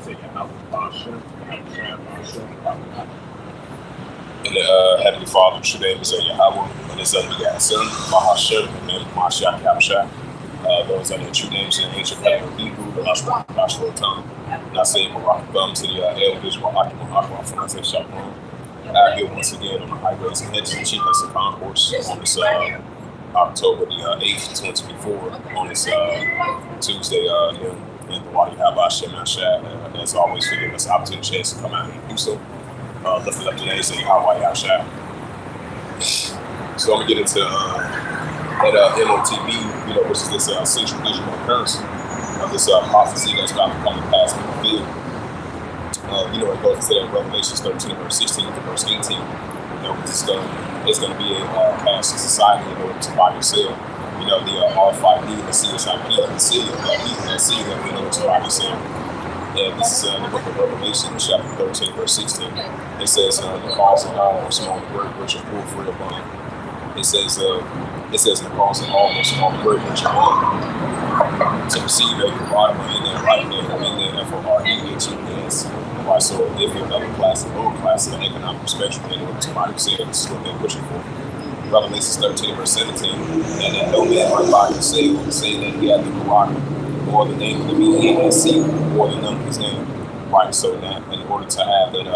And the Heavenly Father, true name is Yahweh, and his son, Mahashem, and then Mashak Yamshak. Those are the true names in ancient Hebrew, the Lashua tongue. And I say, Barak Bum to the elders, Wahaki Mahakwa, Fonte Shapon. Out here once again on the highways and hedges and Chiefs and Concourse on this October the 8th, 2024, on this Tuesday in the Wadi Habashem Ashad. As always, for giving us opportunity chance to come out and do so. Lifting up today, say Hawaii Ashad. So I'm gonna get into that MOTB, which is this central visual occurrence of this prophecy that's about to come to pass in the field. It goes into that Revelation 13, verse 16 to verse 18. It's going to be a past society in order to buy and sell. The R5D, the CSIP, the seal, that seal that we know to buy and sell. And this is the book of Revelation, chapter 13, verse 16. It says, the cause of all are small and great, rich and poor, free or bond. It says, the cause of all are small and great, rich and bond. To receive a bottom in there, right there, in there, FOREHES. Right, so if you're another class, a lower class, in an economic perspective, in order to buy and sell, this is what they're pushing for. Revelation 13, verse 17. And that no man might buy and sell, say that he had the Quran, or the name of the being, and see, or the number of his name. Right, so that in order to have that,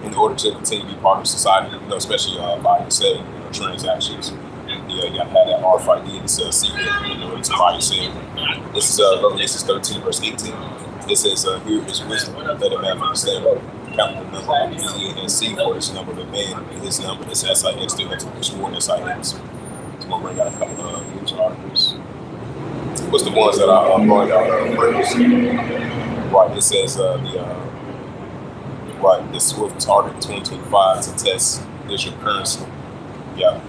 in order to continue to be part of society, especially buy and sell, transactions, you got to have that RFID, this secret, in order to buy and sell. This is Revelation 13, verse 18. It says, here is wisdom, let him have understanding. Count the number of the and see for his number of the man, and his number is SIX, still has to push more than SIX. So I'm going to bring out a couple of news articles. What's the ones that I brought out previously? Right, it says, the Swift target 2025 to test digital currency. Yeah.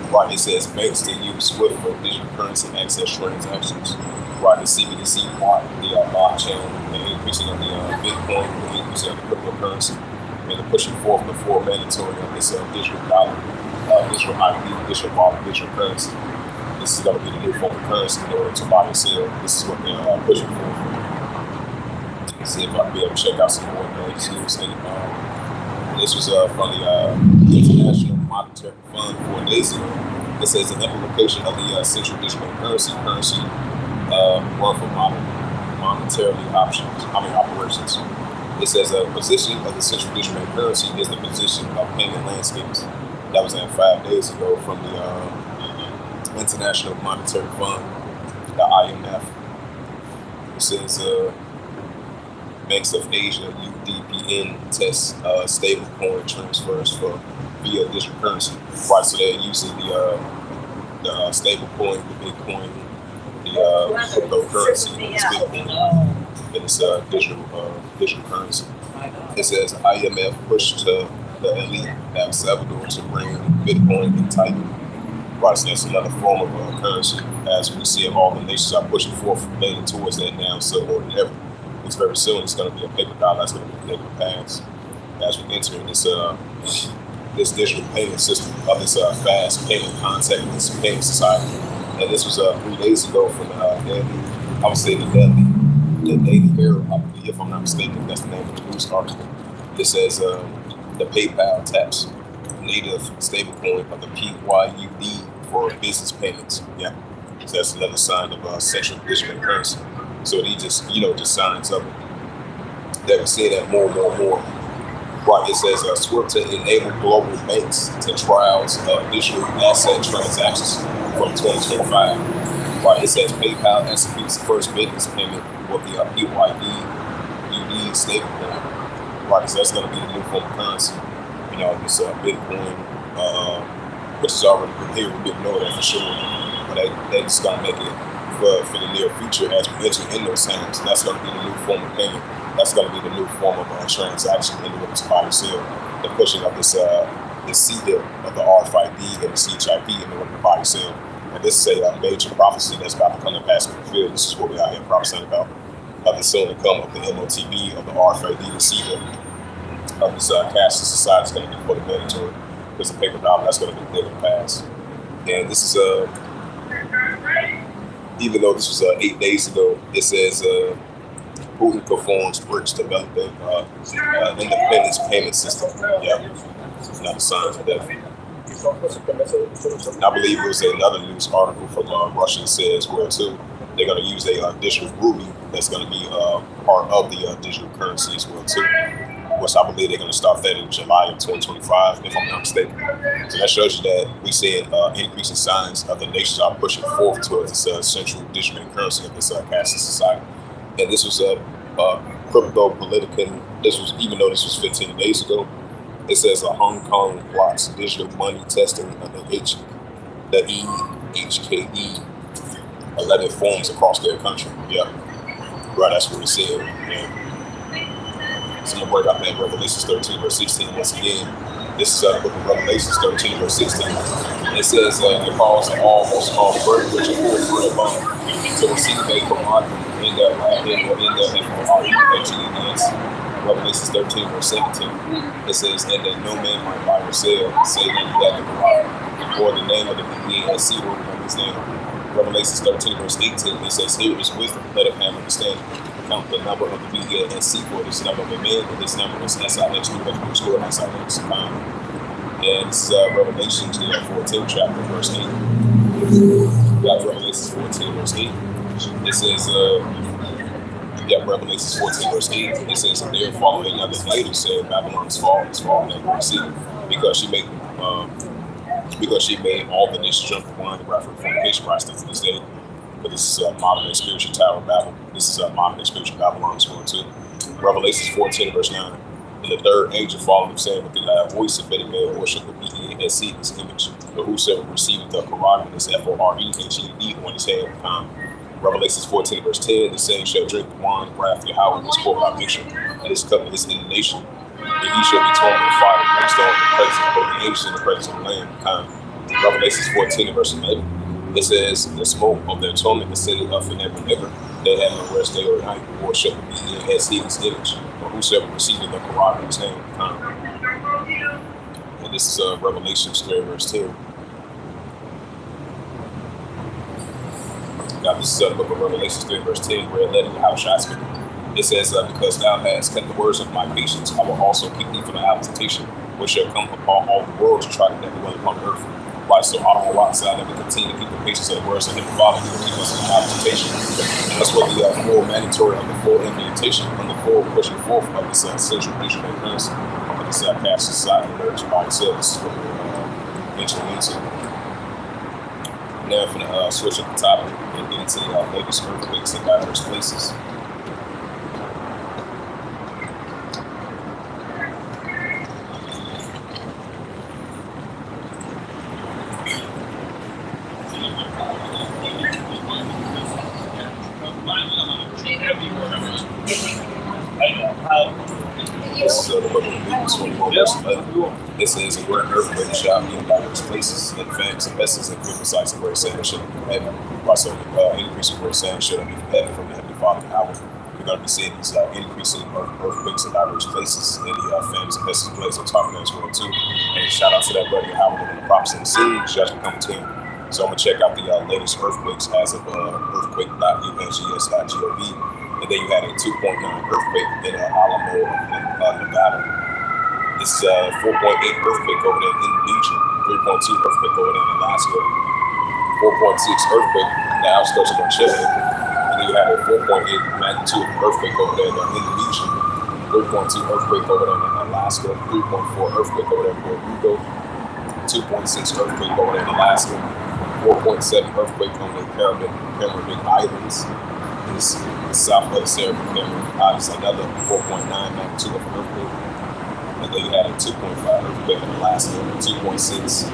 Right, it says banks that use SWIFT for digital currency access transactions. Right, the CBDC block, the blockchain, the increasing of the Bitcoin, the increasing of the cryptocurrency, and the pushing forth the full mandatory of this digital dollar, digital ID, digital wallet, digital currency. This is going to be the new form of currency in order to buy and sell. This is what they're pushing for. See if I can be able to check out some more news. This was from the International Monetary Fund 4 days ago. It says an implementation of the central digital currency run for monetarily operations. It says a position of the central digital currency is the position of payment landscapes. That was 5 days ago from the International Monetary Fund, the IMF. It says banks of Asia UDPN tests stablecoin transfers for via digital currency. Right, so they're using the stablecoin, the Bitcoin, the cryptocurrency, this Bitcoin, and this digital currency. It says IMF pushed to the elite El Salvador to bring Bitcoin in tight. Right, so that's another form of currency, as we see of all the nations are pushing forth, leaning towards that now, so more than ever. It's very soon, it's going to be a paper dollar that's going to be able to pass as we enter this digital payment system of this fast payment contactless payment society. And this was 3 days ago from I would say the Daily Herald, I believe, if I'm not mistaken, that's the name of the news article. It says the PayPal taps native stablecoin of the PYUD for business payments. Yeah, so that's another sign of central digital currency. So he just signs up. They will say that more and more and more. Right, it says SWIFT to enable global banks to trials of digital asset transactions from 2025. Right, it says PayPal executes the first business payment with the PYUD stablecoin. Right, so that's going to be the new form of currency. This Bitcoin, which is already here. We didn't know that for sure, but they just going to make it for the near future as we enter in those times. And that's going to be the new form of payment. That's going to be the new form of transaction in the buy and sell. The pushing of this CDIP of the RFID and the CHIP in order to buy and sell. And this is a major prophecy that's about to come to pass in the field. This is what we are here prophesying about. Of the soon to come of the MOTB, of the RFID, the CDIP, of this cashless society is going to be fully mandatory. Because the paper dollar, that's going to be able to pass. And this is even though this was 8 days ago, it says Putin performs BRICS developing independence payment system. Yeah, another sign of that. And I believe it was another news article from Russia that says where too they're going to use a digital ruble that's going to be part of the digital currency as well too. Which I believe they're going to start that in July of 2025, if I'm not mistaken. So that shows you that we're seeing increasing signs of the nations are pushing forth towards this central digital currency of this cashless society. And this was a crypto political. This was, even though this was 15 days ago, it says Hong Kong blocks digital money testing of the EHKE 11 forms across their country. Yeah, right. That's what it said. Yeah. So I'm going to break out that Revelations 13 verse 16 once again. This is the book of Revelations 13 verse 16. It says, it calls all the bird which are full of bone to receive a commodity in their land or in their HEDS. Revelations 13 verse 17. It says, and that no man might buy or sell, save that the commodity, or the name of the BESC word on his name. Revelations 13 verse 18. It says, here is wisdom, let him have understanding. Count the number of the BESC for this number of a man, and this number is SIX, SIX. And this is Revelation 14 chapter verse 8. We got Revelations 14 verse 8. It says, Revelations 14 verse 8. It says, and there following another later said, Babylon is fallen and great city, because she made all the nations drunk of wine and wrath of fornication right to this day. But this is modern day spiritual Tower of Babel. This is modern day spiritual Babylon as well too. Revelations 14 verse 9. And the third angel followed him, saying with the loud voice, if any man worship the BESC, this image, but whosoever receiveth the Quran, this FOREHED on his hand. Revelations 14 verse 10, the same shall drink the wine, wrath of Yahweh, this pour by mixture, and his cup of this indignation. And he shall be torn with fire, and stone in the presence of both the angels and the presence of the Lamb. Revelations 14 verse 11. It says, the smoke of their torment ascended up forever and ever. They have no rest day or night, or shall be as his image, or whosoever receiveth the Quran in his name. And this is Revelation 3 verse 10. Now this is the book of Revelation 3 verse 10, where let in the house shall I speak. It says, because thou hast kept the words of my patience, I will also keep thee from the hour of temptation, which shall come upon all the world to try to that dwell upon the earth. Right, so I don't want outside that we continue to keep the patience of the words of him, Father, he will keep us from temptation. And that's what the full mandatory of the full implementation and the full pushing forth of this central digital currency of this past society, which by itself is what we're entering into. Now, I'm going to switch up the topic and get into the latest earthquakes in diverse places. This is the book of Luke 21 verse 11. It says, and where an earthquake shall be in diverse places, and famines and pestilence and great sights and great sand shall be from heaven. Also, increase of great sand shall be from heaven from the heavenly Father Yahweh. We're going to be seeing these increasing earthquakes in diverse places, and the famines and pestilence places on top of that as well too. And shout out to that brother Yahweh and the prophets in the scene, judgment coming to him. So I'm going to check out the latest earthquakes as of earthquake.evgs.gov. And then you had a 2.9 earthquake in Alamo, Nevada. This is a 4.8 earthquake over there in Indonesia, 3.2 earthquake over there in Alaska, 4.6 earthquake in the outskirts of Chile. And then you had a 4.8 magnitude earthquake over there in Indonesia, 3.2 earthquake over there in Alaska, 3.4 earthquake over there in Puerto Rico, 2.6 earthquake over there in Alaska, 4.7 earthquake on the Caribbean Islands. This south of the Caribbean Islands, another 4.9 magnitude of earthquake. And then you had a 2.5 earthquake in Alaska, 2.6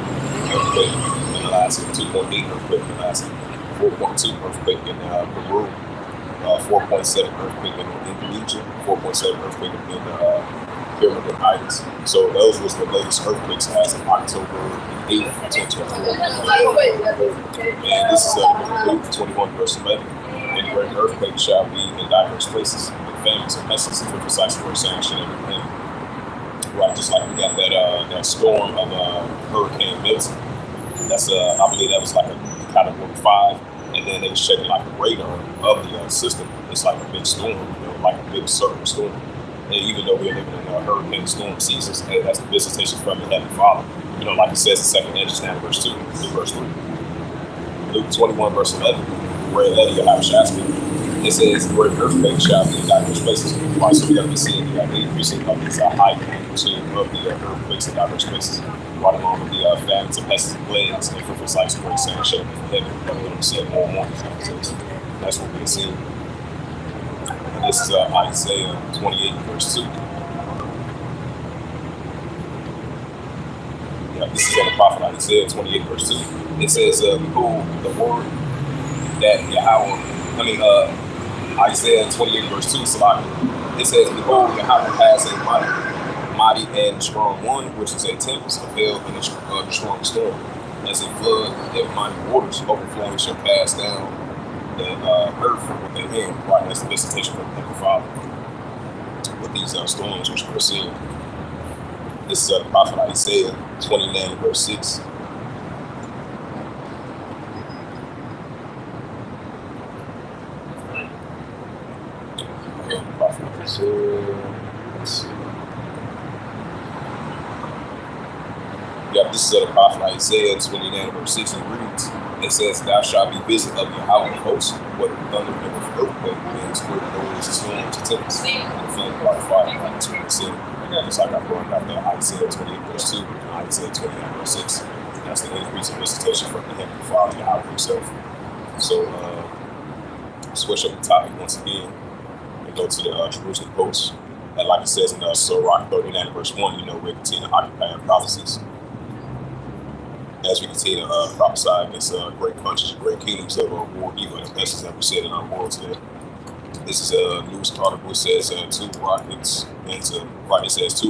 earthquake in Alaska, 2.8 earthquake in Alaska, 4.2 earthquake in Peru, 4.7 earthquake in Indonesia, 4.7 earthquake in Caribbean Islands. So those was the latest earthquakes as of October 8th, 2024. And this is Luke 21 verse 11. And great earthquake shall be in diverse places, and famines and pestilence and precise word sanction and everything. Right, just like we got that storm of Hurricane Milton. That's I believe that was like a category 5, and and then they was checking like the radar of the system. It's like a big storm, like a big circle storm. And even though we're living in hurricane storm seasons, that's the visitation from the Heavenly Father. Like it says in 2 Edges now, verse 2 through verse 3. Luke 21, verse 11, where Elijah have Shasky. It says, where earthquake shall be in diverse places. Right, so we got to be seeing the increasing of these high magnitude of the earthquakes in diverse places. Right along with the famines and pests and plagues and fruitful sights and great signs showing from heaven. We're going to see it more and more. That's what we're seeing. And this is Isaiah 28, verse 2. This is the prophet Isaiah 28, verse 2. It says, behold, the word that Isaiah 28, verse 2, Salaki. It says, behold, Yahweh has a mighty and strong one, which is a tempest of hail and a strong storm. As a flood that mighty waters overflowing shall pass down the earth with their hand. Right, that's the visitation from the Heavenly Father. With these storms which we're seeing. This is the prophet Isaiah 29, verse 6. Okay, prophet Isaiah. Let's see. This is the prophet Isaiah 29, verse 6, and reads, it says, thou shalt be visit of Yahweh of hosts, what thunder and earthquake, and spirit noise, storms, and tempests, and flame by fire, like 27. Just like I brought out there, Isaiah 28, verse 2, and Isaiah 29, verse 6. That's the increase in visitation from the Heavenly Father, Yahweh himself. So, switch up the topic once again and go to the Jerusalem Post. And like it says in Sirach 39, verse 1, we're continuing to occupy prophecies. As we continue to prophesy against great countries, great kingdoms that are war evil, and best as ever said in our world today. This is a news article. It says two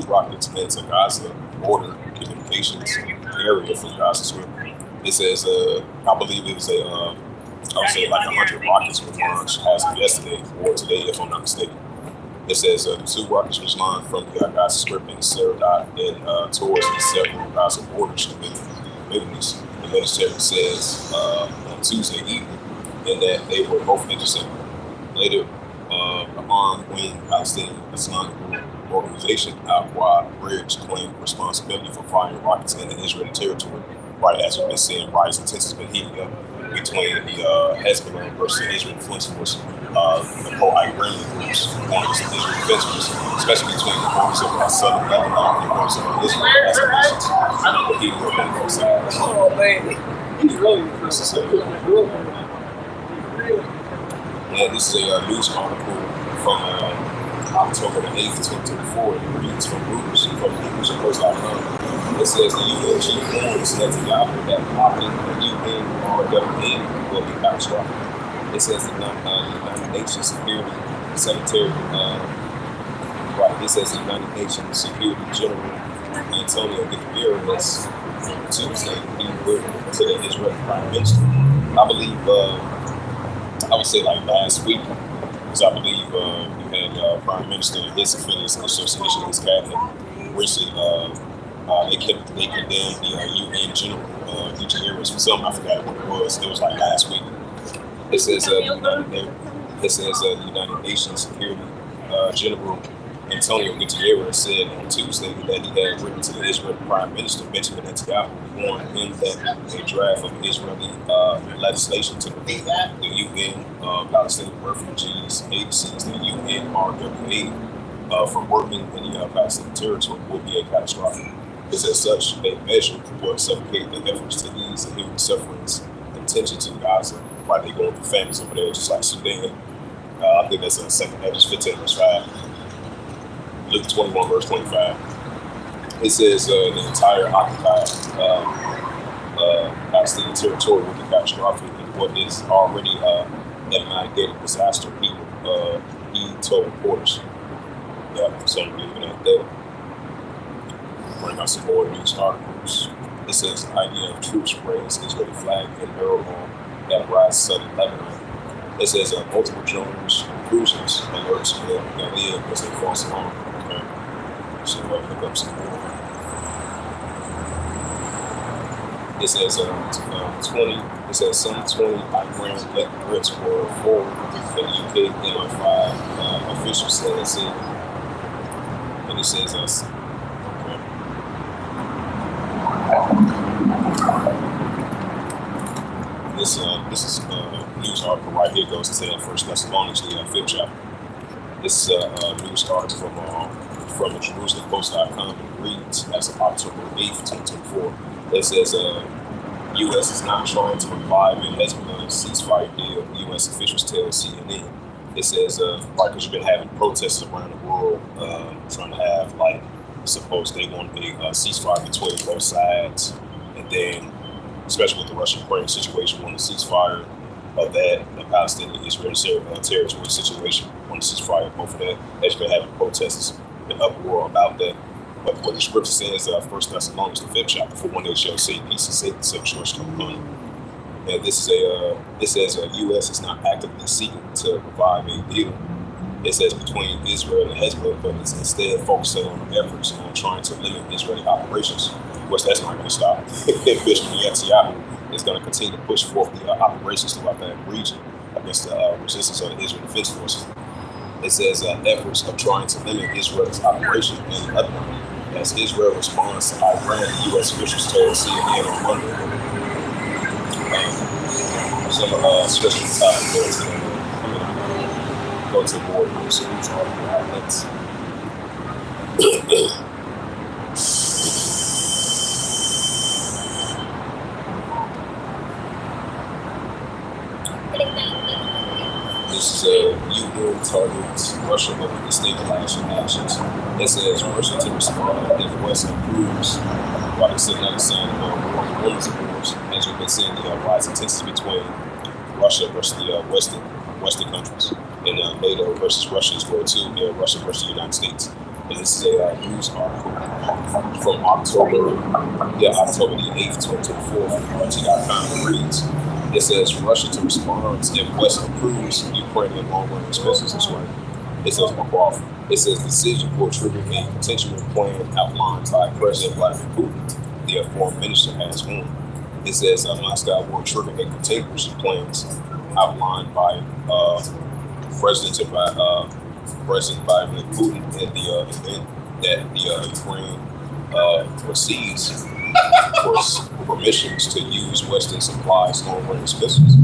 rockets into Gaza border communications area from Gaza Strip. It says, I believe it was I would say like 100 rockets were launched as of yesterday or today, if I'm not mistaken. It says the two rockets was launched from the Gaza Strip in Saradot and towards the several Gaza borders to the Middle East. The military says on Tuesday evening, and that they were both intercepted. Later, the armed wing Palestinian Islamic organization Al-Qaeda Bridge claimed responsibility for firing rockets into Israeli territory. Right, as we've been seeing, rising tensions have been heating up between the Hezbollah versus the Israel Defense Force, the pro-Iranian groups going against the Israel Defense Force, especially between the borders of southern Lebanon and the borders of Israel. That's the nations. But heating up on both sides. Oh, baby. This is a news article from October the 8th, 2024. It reads from Reuters, from NewsReport.com. It says the UN chief warns Netanyahu that blocking the UN RWA will be catastrophic. It says the United Nations Security Secretary, it says the United Nations Security General Antonio Guterres on Tuesday, he wrote to the Israeli Prime Minister. I believe, I would say like last week, because I believe you had Prime Minister and his affiliates and association, his cabinet, recently they condemned the UN General Guterres for something. I forgot what it was. It was like last week. It says the United Nations Security General Antonio Guterres said on Tuesday that he had written to the Israeli Prime Minister Benjamin Netanyahu, warning him that a draft of Israeli legislation to prevent the UN Palestinian refugees agencies, the UNRWA, from working in the Palestinian territory would be a catastrophic. Because as such, a measure would suffocate the efforts to ease the human sufferings and tensions in Gaza while they go through families over there, just like Sudan. I think that's 2 Edges 15, verse 5. Luke 21, verse 25. It says the entire occupied Palestinian territory will be catastrophic in what is already a mitigated disaster, he told reporters. So I'm leaving it at that. Bring out some more news articles. It says the idea of troops raised Israeli flag in Arabon that rise southern Lebanon. It says multiple drones, cruisers, alerts for Galilee as they cross along. Okay. So look up some more. It says 20. It It says some 20 Iran let Brits were forward, but UK MI5 official said it's in. And it says us. Okay. This is news article right here goes to First Thessalonians, the fifth chapter. This is a news article from JerusalemPost.com, and it reads as of October 8th, 2024. It says U.S. is not trying to revive a Hezbollah ceasefire deal, U.S. officials tell CNN. It says, because you've been having protests around the world trying to have, suppose they want a ceasefire between both sides, and then, especially with the Russia-Ukraine situation, want a ceasefire of that, the Palestinian-Israeli territory situation, want a ceasefire of both of that. They've been having protests and uproar about that. But what the scripture says, 1 Thessalonians, the 5th chapter, for when they shall say peace and safety, so shall it come upon you. And this says U.S. is not actively seeking to revive a deal. It says between Israel and Hezbollah, but it's instead focusing on efforts on trying to limit Israeli operations, which that's not going to stop. Bishop Netanyahu is going to continue to push forth the operations throughout that region against the resistance of the Israel Defense Forces. It says efforts of trying to limit Israel's operations in Lebanon as Israel responds to Iran, U.S. officials told CNN on Monday. Some special time go to the board, so these are the outlets. This is UN targets Russia with destabilization actions. It says Russia to respond if West improves, while it's another sign of war and women's wars, as you've been seeing the rising tensions between Russia versus the Western countries, and NATO versus Russia as well too, and Russia versus the United States. And this is a news article from October the 8th, 2024, from RT.com. It reads, it says Russia to respond if West approves Ukrainian long-range missiles this way. It says McCraw. It says decision for triggering a potential plan outlined by President Vladimir Putin, the foreign minister, has won. It says Moscow will trigger a contingency plans outlined by President Vladimir Putin at the event that the Ukraine receives for permissions to use Western supplies long-range missiles,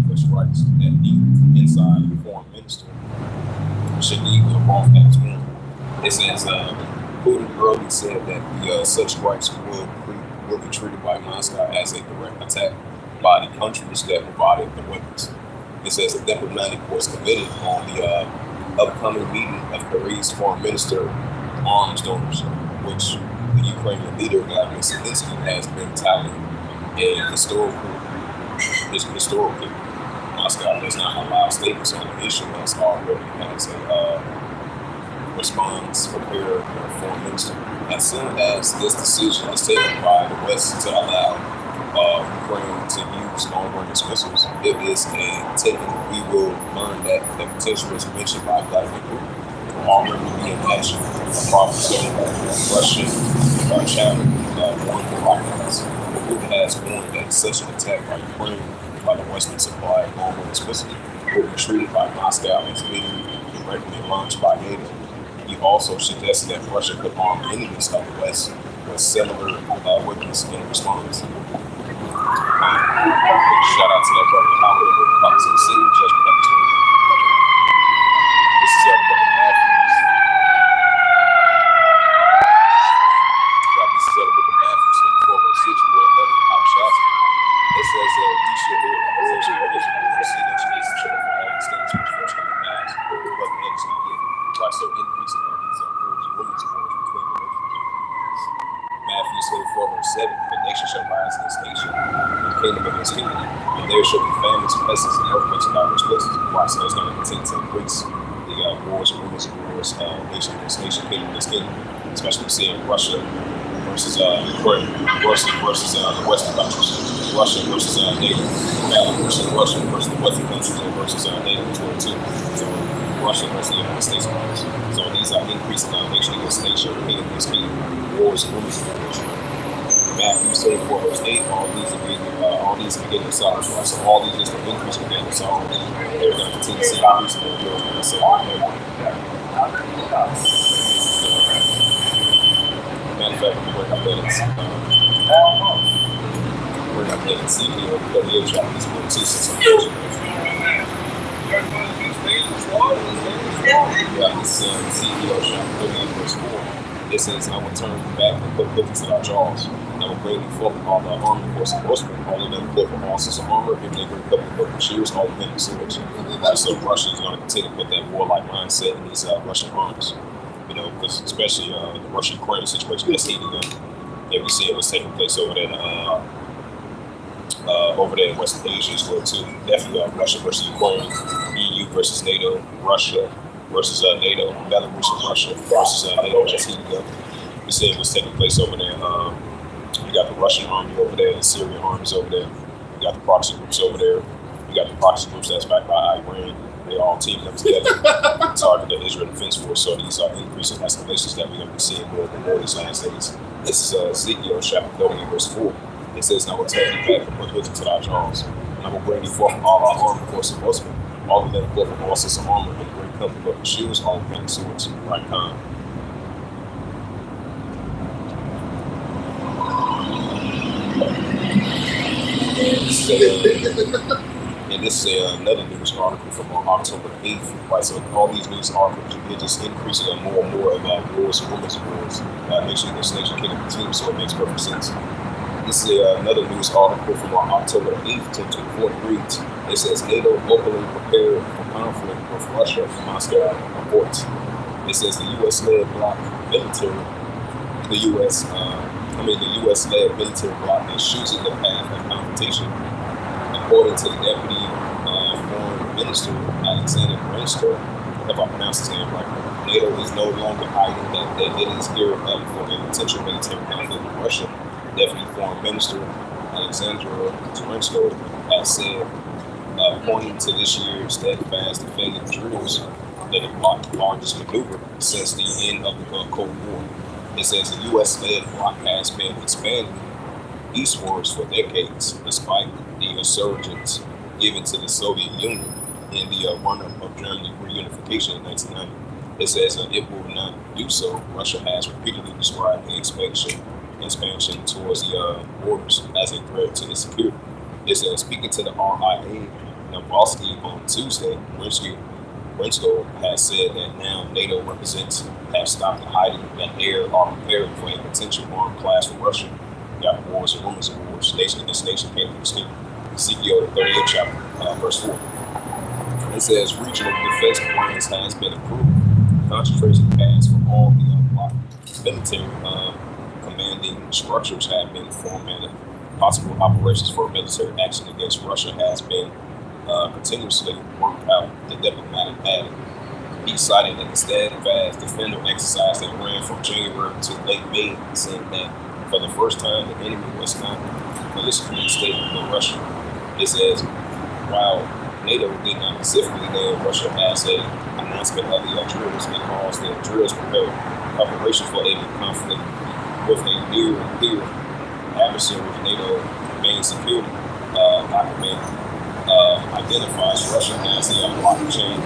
which writes that the inside foreign minister should need to involve as one. It says Putin earlier said that such strikes will be treated by Moscow as a direct attack by the countries that provided the weapons. It says the diplomatic was committed on the upcoming meeting of Korea's foreign minister arms donors, which the Ukrainian leader Vladimir Zelensky has been touting a historical. Moscow does not allow statements on the issue as already has a response prepared for the foreign minister. As soon as this decision is taken by the West to allow Ukraine to use long-range missiles, it is a taken. We will learn that the potential is mentioned by Vladimir Putin will already be in action. A prophecy Russian channel one for rockets. Putin has warned that such an attack by Ukraine by the Western supply of long-range missiles will be treated by Moscow as being directly launched by NATO. He also suggested that Russia could arm enemies of the West with similar weapons in response. Shout out to that brother Howard who comes to the scene, judgment of 20. This is brother Matthews. This is brother Matthews, 24:6, where 11 house shots. It says we should hear the words of others and see that you need to show for all these things which first come to pass. But the end is not yet. Why so increasing on these rules and women's wars between the nations? Matthew 24:7, the nation shall rise against nation, and the kingdom against kingdom, and there shall be famines, pestilence, and earthquakes in diverse places. Why so it's going to continue to increase the wars and women's wars, nation against nation, kingdom against kingdom, especially seeing Russia versus Ukraine, Russia versus the Western countries, Russia versus NATO, versus Russia versus the Western countries, and versus NATO as well too. So Russia versus the United States. So these are increasing nation against nation, kingdom against kingdom, wars and women's wars. Matthew 24 verse 8, all these are beginning sorrows, right? So all these is the increase of beginning sorrows. They're going to continue to see increase in their bills in the second year. Matter of fact, we're up there in Ezekiel 38 chapters 1 2 6. This is Ezekiel chapter 38 verse 4. It says, I will turn back and put hookers in our jaws. I will greatly forth all thy armor, horse and horsemen, all of them equipped with all sorts of armor, and they bring a couple of shields, all of them with swords. So Russia is going to continue to put that warlike mindset in these Russian armies. You know, because especially the Russia-Ukraine situation that's heating up. And we see it was taking place over there in West Asia as well too. Definitely Russia versus Ukraine, EU versus NATO, Russia versus NATO, Belarus versus Russia versus NATO just heating up. We see it was taking place over there. You got the Russian army over there, the Syrian armies over there. You got the proxy groups over there. You got the proxy groups that's backed by Iran. They all teaming up together to target the Israel Defense Force. So these are increasing escalations that we're going to be seeing more and more these last days. This is Ezekiel chapter 38 verse 4. It says, I will turn you back and put hoods into thy jaws. And I will bring you forth from all our armor, horse and horsemen. All of them equipped with all sorts of armor and great company of shields, all of them swords, right kind. And this is another news article from October 8th. Right, so all these news articles, they're just increasing more and more of wars and women's wars. Make sure this nation can continue, so it makes perfect sense. This is another news article from October 8th, 2024. It reads, it says, NATO openly prepared for conflict with Russia, Moscow reports. It says the U.S.-led bloc military, the U.S.-led military bloc is choosing the path of confrontation. According to the deputy foreign minister, Alexander Granster, if I pronounce his name right, NATO is no longer hiding that it is gearing up for a potential military conflict with Russia. Deputy foreign minister Alexander Granster has said, pointing to this year's steadfast defending drills that the bloc's largest maneuver since the end of the Cold War. It says the U.S.-led bloc has been expanding eastwards for decades, despite the insurgents given to the Soviet Union in the run-up of Germany reunification in 1990. It says it will not do so. Russia has repeatedly described the expansion towards the borders as a threat to its security. It says, speaking to the RIA Novosti on Tuesday, Rensko has said that now NATO representatives have stopped hiding that they are preparing for a potential armed clash with Russia. We got wars and rumors of wars. Nation against nation can't be distinct. Ezekiel 38 chapter, verse 4. It says regional defense plans has been approved. Concentration pads for all the bloc military commanding structures have been formatted. Possible operations for military action against Russia has been continuously worked out, the diplomatic added. He cited that the steadfast defender exercise that ran from January to late May, saying that for the first time the enemy was not militaristically stated with Russia. It says, while NATO did not specifically name Russia as an announcement of the drills, it calls the drills preparation for a conflict with a near and clear adversary. NATO main security document identifies Russia as the blockchain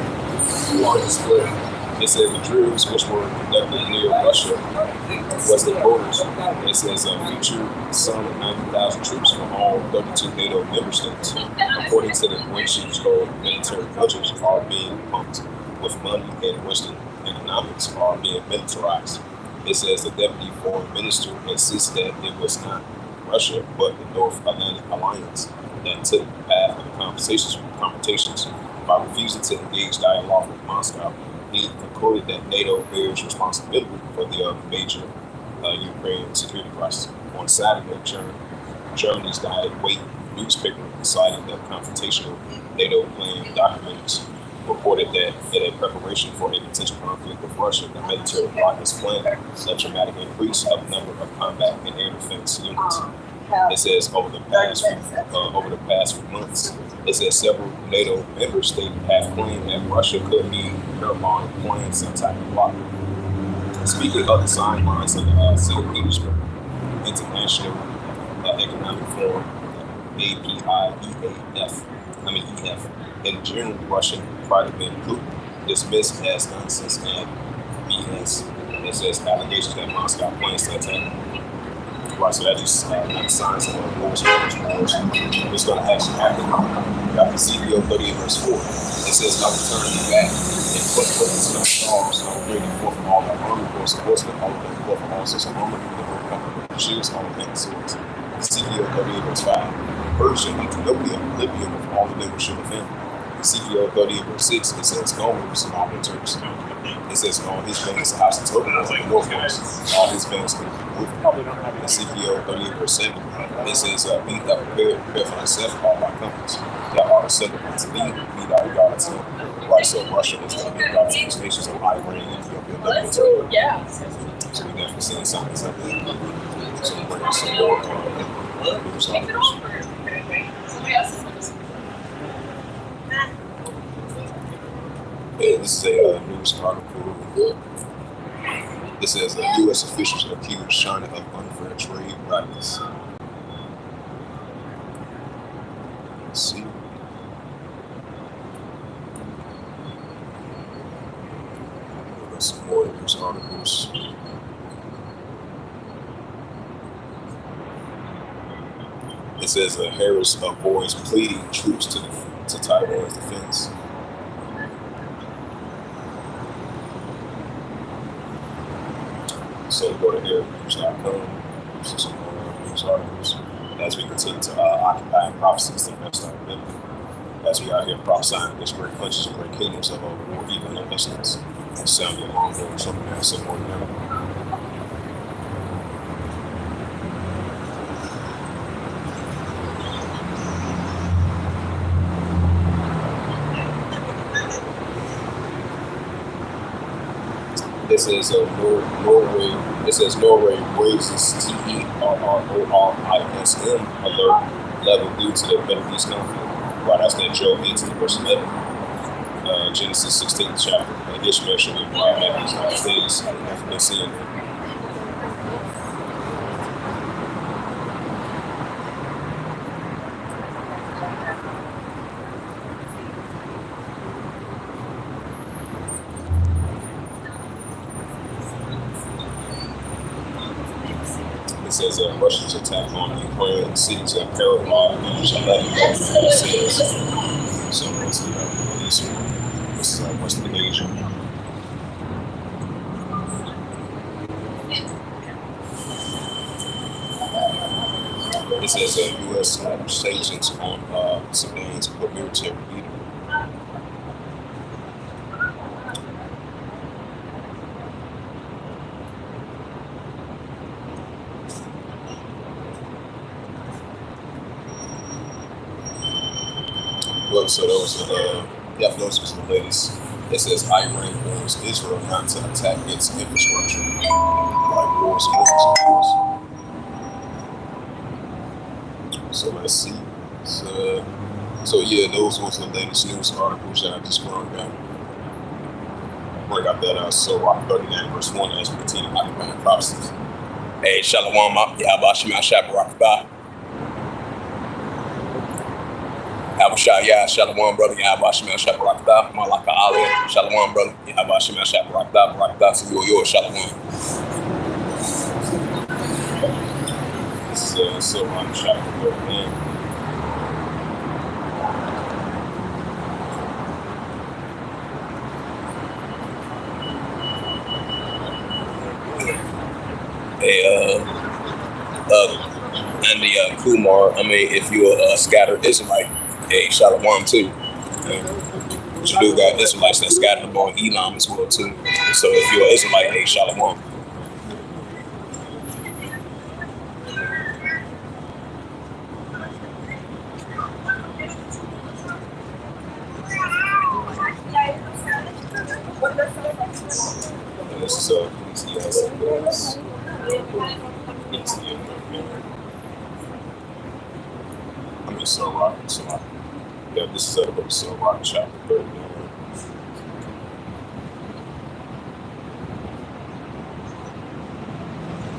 on display. It says the drills, which were conducted near Russia, was the borders. It says future some 90,000 troops from all 32 NATO member states. According to the Chief's code, military budgets are being pumped with money and Western economics are being militarized. It says the deputy foreign minister insists that it was not Russia, but the North Atlantic Alliance that took the path of the confrontations by refusing to engage dialogue with Moscow. He concluded that NATO bears responsibility for the major Ukraine security crisis. On Saturday, Germany's Diet Weight newspaper cited the confrontational NATO plan documents reported that in a preparation for a potential conflict with Russia, the military bloc is planning a dramatic increase of the number of combat and air defense units. It says over the past few months, it says several NATO member states have claimed that Russia could be airborne playing some type of bloc. Speaking of the sidelines of the St. Petersburg International economic forum, APIEAF. EF. In general, Russian President Putin dismissed as nonsense and BS. It says allegations that Moscow plans to attack. Right, so that is like signs of wars. It's going to actually happen. Got the CBO 38 verse 4. It says, I will turn you back and put weapons in our arms, and I will bring you forth from all the army force of horsemen, all of them forth from all sorts of armor, and the company shields, all of them swords. CBO 38 verse 5. Persian and Libya with all of them were shielded him. CBO 38 verse 6, it says, no moves and all the Turks. It says, all his bands are hostile to the northwest. All his bands are with the CPO 38 verse 7. It says, we that prepare for ourselves, all our companies. That are assembled to lead our gods. Right, so Russia is going to be gods to these nations of Iran, Ethiopia, and Turkey. Yeah. So we definitely seeing something like that. So we're bringing some more news articles. Yeah, this is a news article. It says U.S. officials accuse China of unfair trade practice. Let's see. Some more news articles. It says Harris avoids pleading troops to Taiwan's defense. So go to airnews.com, some more news articles as we continue to occupy prophecies to invest our ability. As we are here prophesying against great countries and great kingdoms of war, even in excellence, and sound your long door, something else, some more than This is Norway. It says Norway raises TERRORISM alert level due to the Middle East conflict. Right, that's that Job 18 verse 11. Genesis 16th chapter. And Ishmael shall be brought back in these last days. I have been seeing it. It says Russia's attack on Ukraine cities of Paraguay and Chile. It says so. This is Western Asia. It says U.S. sanctions on Sudan's military leader. Look, so those was the latest. It says Iran warns Israel not to attack its infrastructure. Like wars. So let's see. So yeah, those was the latest news articles that I just brought down. Bring up that Sirach 39 verse 1 as we continue occupying prophecies. Hey, Shalom, Yahbashim Ashab Rakbah. Abashah, Shalom, brother, Yahbashim Ashab Rakbah. Malaka Ali, Shalom, brother, Yahbashim Ashab Rakbah. Rakbah to you, Shalom. This is Sirach chapter 39. And the Kumar, if you're a scattered Israelite, Shalom too. But you do got Israelites that scattered among Elam as well too. So if you're an Israelite, Shalom. And this is Ecclesiastes. Sirach. Yeah, this is the book of Sirach, chapter 39.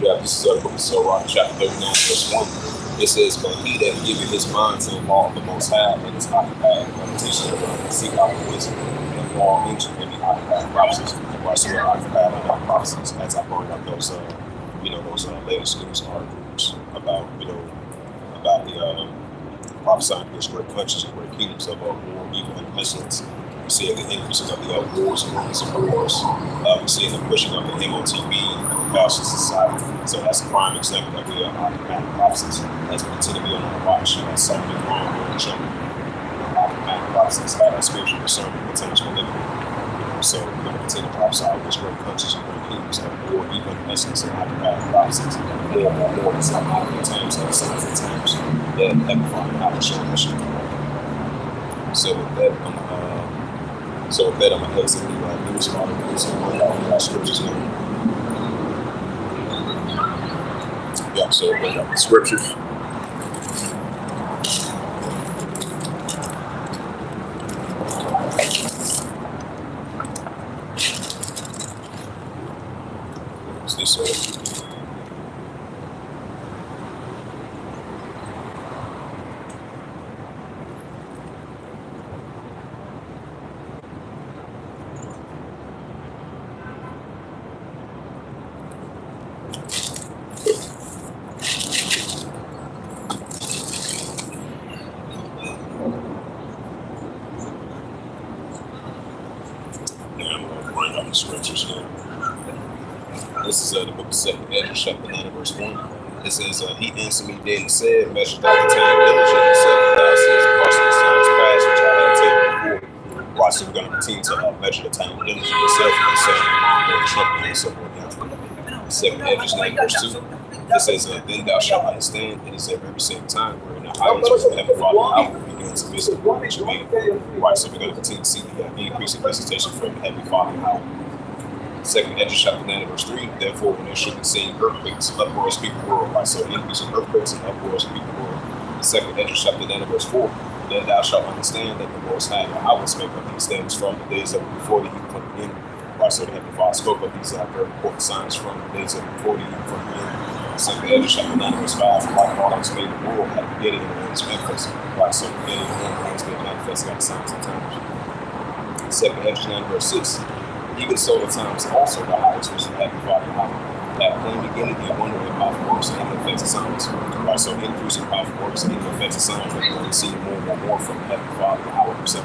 Yeah, this is the book of Sirach, chapter 39, verse 1. It says, but he that giveth his mind to the law of the Most High and is occupied in meditation and seek out the wisdom and all into and be occupied in prophecies. Right, so we're occupied in our prophecies as I brought up those, those latest news articles about, about the prophesying against great countries and great kingdoms of war, evil, and pestilence. We see the increasing of the wars and rumors of wars. We see the pushing of the MOTB and the fascist society. So that's a prime example that we are occupied prophecies as we continue to be on our watch. That's something wrong with each other. Occupied prophecies have a spiritual discernment in terms of living. So we're going to continue to prophesy against great countries and great kingdoms of war, evil, and pestilence, and occupied prophecies. More. It's like the times and the signs and times that amplify how to show mission. So with that, I'm gonna head to the news articles and all our scriptures now. Yeah, so we got the scriptures. Scriptures now. This is the book of 2 Hedges, chapter 9, verse 1. It says, he answered me then and said, measure thou the time diligently, and said, thou says, across the times past, which I had taken before. Watch, so we're going to continue to measure the time diligently yourself and yourself and Trump and so forth. 2 Hedges, 9, verse 2. It says, then thou shalt understand, it is at every same time where in the highest where the heavenly Father outward begins to visit the which man. Right, so we're going to continue to see the increase in visitation from the heavenly Father outward. 2 Hedges, chapter 9, verse 3. Therefore, when there should be seen earthquakes, uproars speak the world. Right, so increase in earthquakes and uproars speak the world. 2 Hedges, chapter 9, verse 4. Then thou shalt understand that the Most High Yahweh spake of these things from the days of before the even from the beginning. Right, so the heavenly Father spoke of these very important signs from the days of before the even from the beginning. 2 Hedges, chapter 9, verse 5. Like all that was made in the world at the beginning and when it's manifested. Right, so the beginning and when it's been manifested at signs and times. 2 Hedges, 9, verse 6. Even so, the times also the highest which the heavenly Father that plain beginning and wondering powerful works and effects of signs. Right, so increasing powerful works and effects of signs that we're going to see more and more from the heavenly Father Yahweh himself.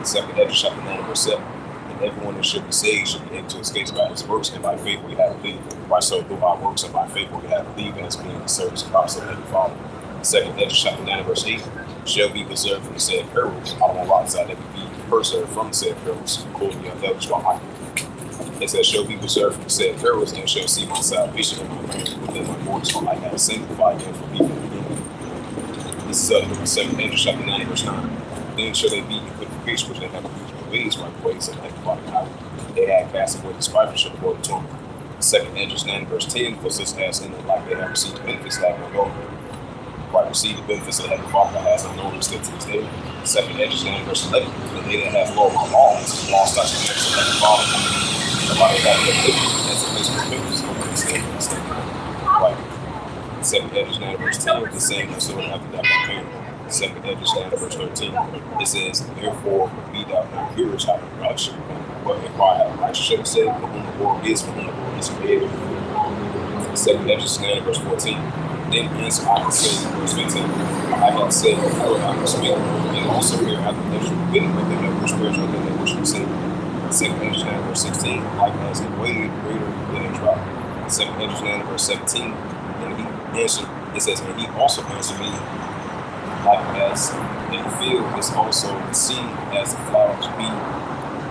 2 Hedges, chapter 9, verse 7. And everyone that should be saved should be able to escape by his works, and by faith we have believed. Right, so through our works and by faith we have believed as being the service of Christ the heavenly Father. 2 Hedges, chapter 9, verse 8. Shall be preserved from the said perils. I don't want to lie that be preserved from the said perils, according to that which will happen. It says, shall be preserved from the said perils, and shall see my salvation in my reign within my borders, for I have sanctified them for people. This is the book of 2 Hedges, chapter 9, verse 9. Then shall they be equivocation which they have used their ways, right ways, and have body out. They have cast away the spite, shall go to them. 2 Hedges, 9, verse 10. For such as in the life they have received the benefits that have no right, receive the benefits that the Father has unknown still to this day. 2 Hedges, 9, verse 11. And they that have Lord my laws, law starts to connect to the Father. Somebody that has a place for benefits, no one stand. Right. 2 Hedges, 9, verse 10. The same as so after that my parent. 2 Hedges, 9, verse 13. It says, therefore be thou not curious how the righteous shall become, but inquire how the righteous shall be saved, for whom the Lord is, for whom the Lord is created. 2 Hedges, 9, verse 14. Then answer I and say, verse 15, I have said before I will speak, and also here I have the beginning of them that which spiritual and that which we say. 2 Hedges, 9, verse 16, likewise a way greater than a drop. 2 Hedges, 9, verse 17, and he answered, it says, and he also answered me, likewise in the field is also the seed as the flowers be,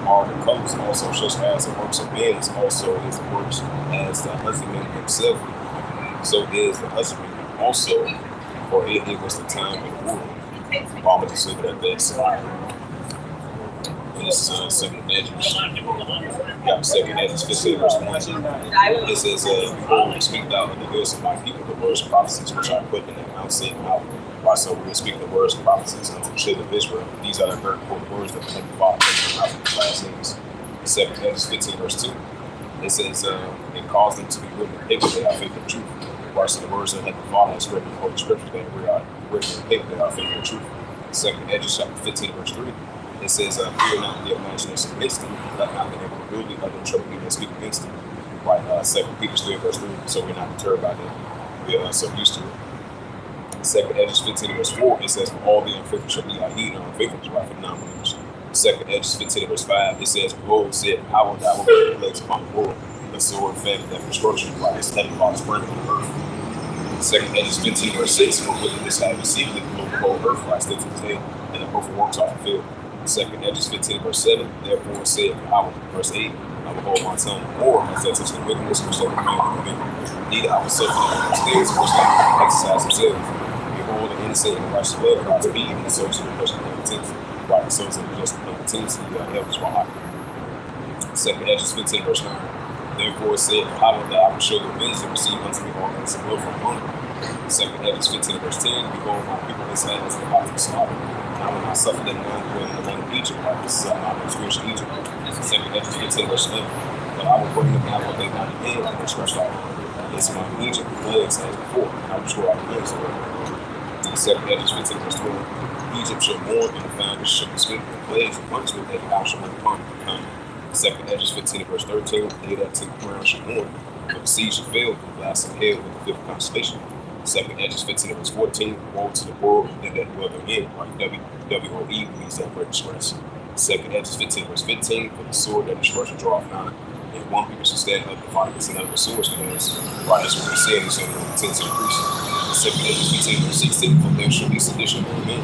are the colors also such as the works of man is also is the works as the husbandman himself. So is the husband also, for it was the time of the world. I'm going to just leave it at that. This is 2 Hedges. Yeah, 2 Hedges 15, verse 1. It says, behold, speak thou in the ears of my people the words of prophecies which I put in their mouth, saying out. Why so we will speak the words of prophecies unto the children of Israel. These are the very important words that the Heavenly Father put in their mouth in the last days. 2 Hedges 15, verse 2. It says, and cause them to be written in paper that have faith and truth. Right, so the words that have the Father has written in the Holy Scriptures that we are written in paper that are faithful truth. Second Edges chapter 15, verse 3. It says, fear not the imagination against them, let not be able to rule the other trouble you that speak against them. Right, 2 Peter 3, verse 3. So we're not deterred by them. We are so used to it. Second Edges 15, verse 4. It says, for all the unfaithful shall be our heed and unfaithfulness, right, for the non-believers. Second Edges 15, verse 5. It says, the Lord said, I will die with the legs upon the Lord, the sword, famine, that destruction, right, his heaven falls burning on the earth. Second Edges 15, verse 6, for wickedness have received the whole earth, right, still to this day, and the hopeful works are fulfilled. Second Edges 15, verse 7, therefore said, verse 8, I will hold my tongue more as that touches the wickedness which they refrain from me. Neither I will suffer them upstairs which they exercise themselves. Behold, the innocent and righteous blood of God's being, and the souls of the just impotence. Right, the souls of the just impotence, and the help is why. Second Edges 15, verse 9. Therefore it said, how will I will show the winds and receive unto me all that will from among them. Second Edges 15, verse 10. Behold, my people his hands are about to slaughter. And I will not suffer them long dwelling in the land of Egypt, like this is my experience in Egypt. Second Edges 15, verse 11. But I will bring them out what they not again, and stretch out against among Egypt, plagues as before, and I will destroy all the plagues of it. Second Edges 15, verse 12. Egypt shall mourn, and the founders shall be smitten with plagues and punishment that thou shalt not upon them. Second Edges 15, verse 13. They that take the ground shall mourn, but the sea shall fail, and the blast of hell with the fifth constellation. Second Edges 15, verse 14. Woe to the world and that dwell therein, like W-O-E means that great distress. Second Edges 15, verse 15. For the sword that destruction draweth nigh, and one people shall stand up to fight against another with swords in their hands. Right, that's what we said, so the intensity increase. Second Edges 15, verse 16. For there shall be sedition among men,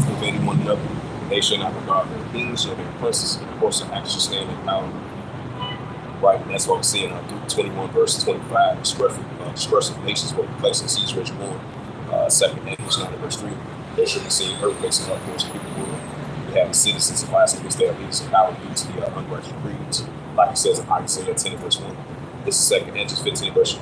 invading one another. They shall not regard their kings or their princes, and the course of action shall stand in power. Right, and that's what we see in Luke 21, verse 25. Dispersing nations will be placed in siege rich born. Second Edges 9, verse 3. There shall be seen earthquakes and upwards of people will. We have the citizens of last against their leaders and power due to the unrighteous breeds. Like it says in Isaiah 10, verse 1. This is Second Edges 15, verse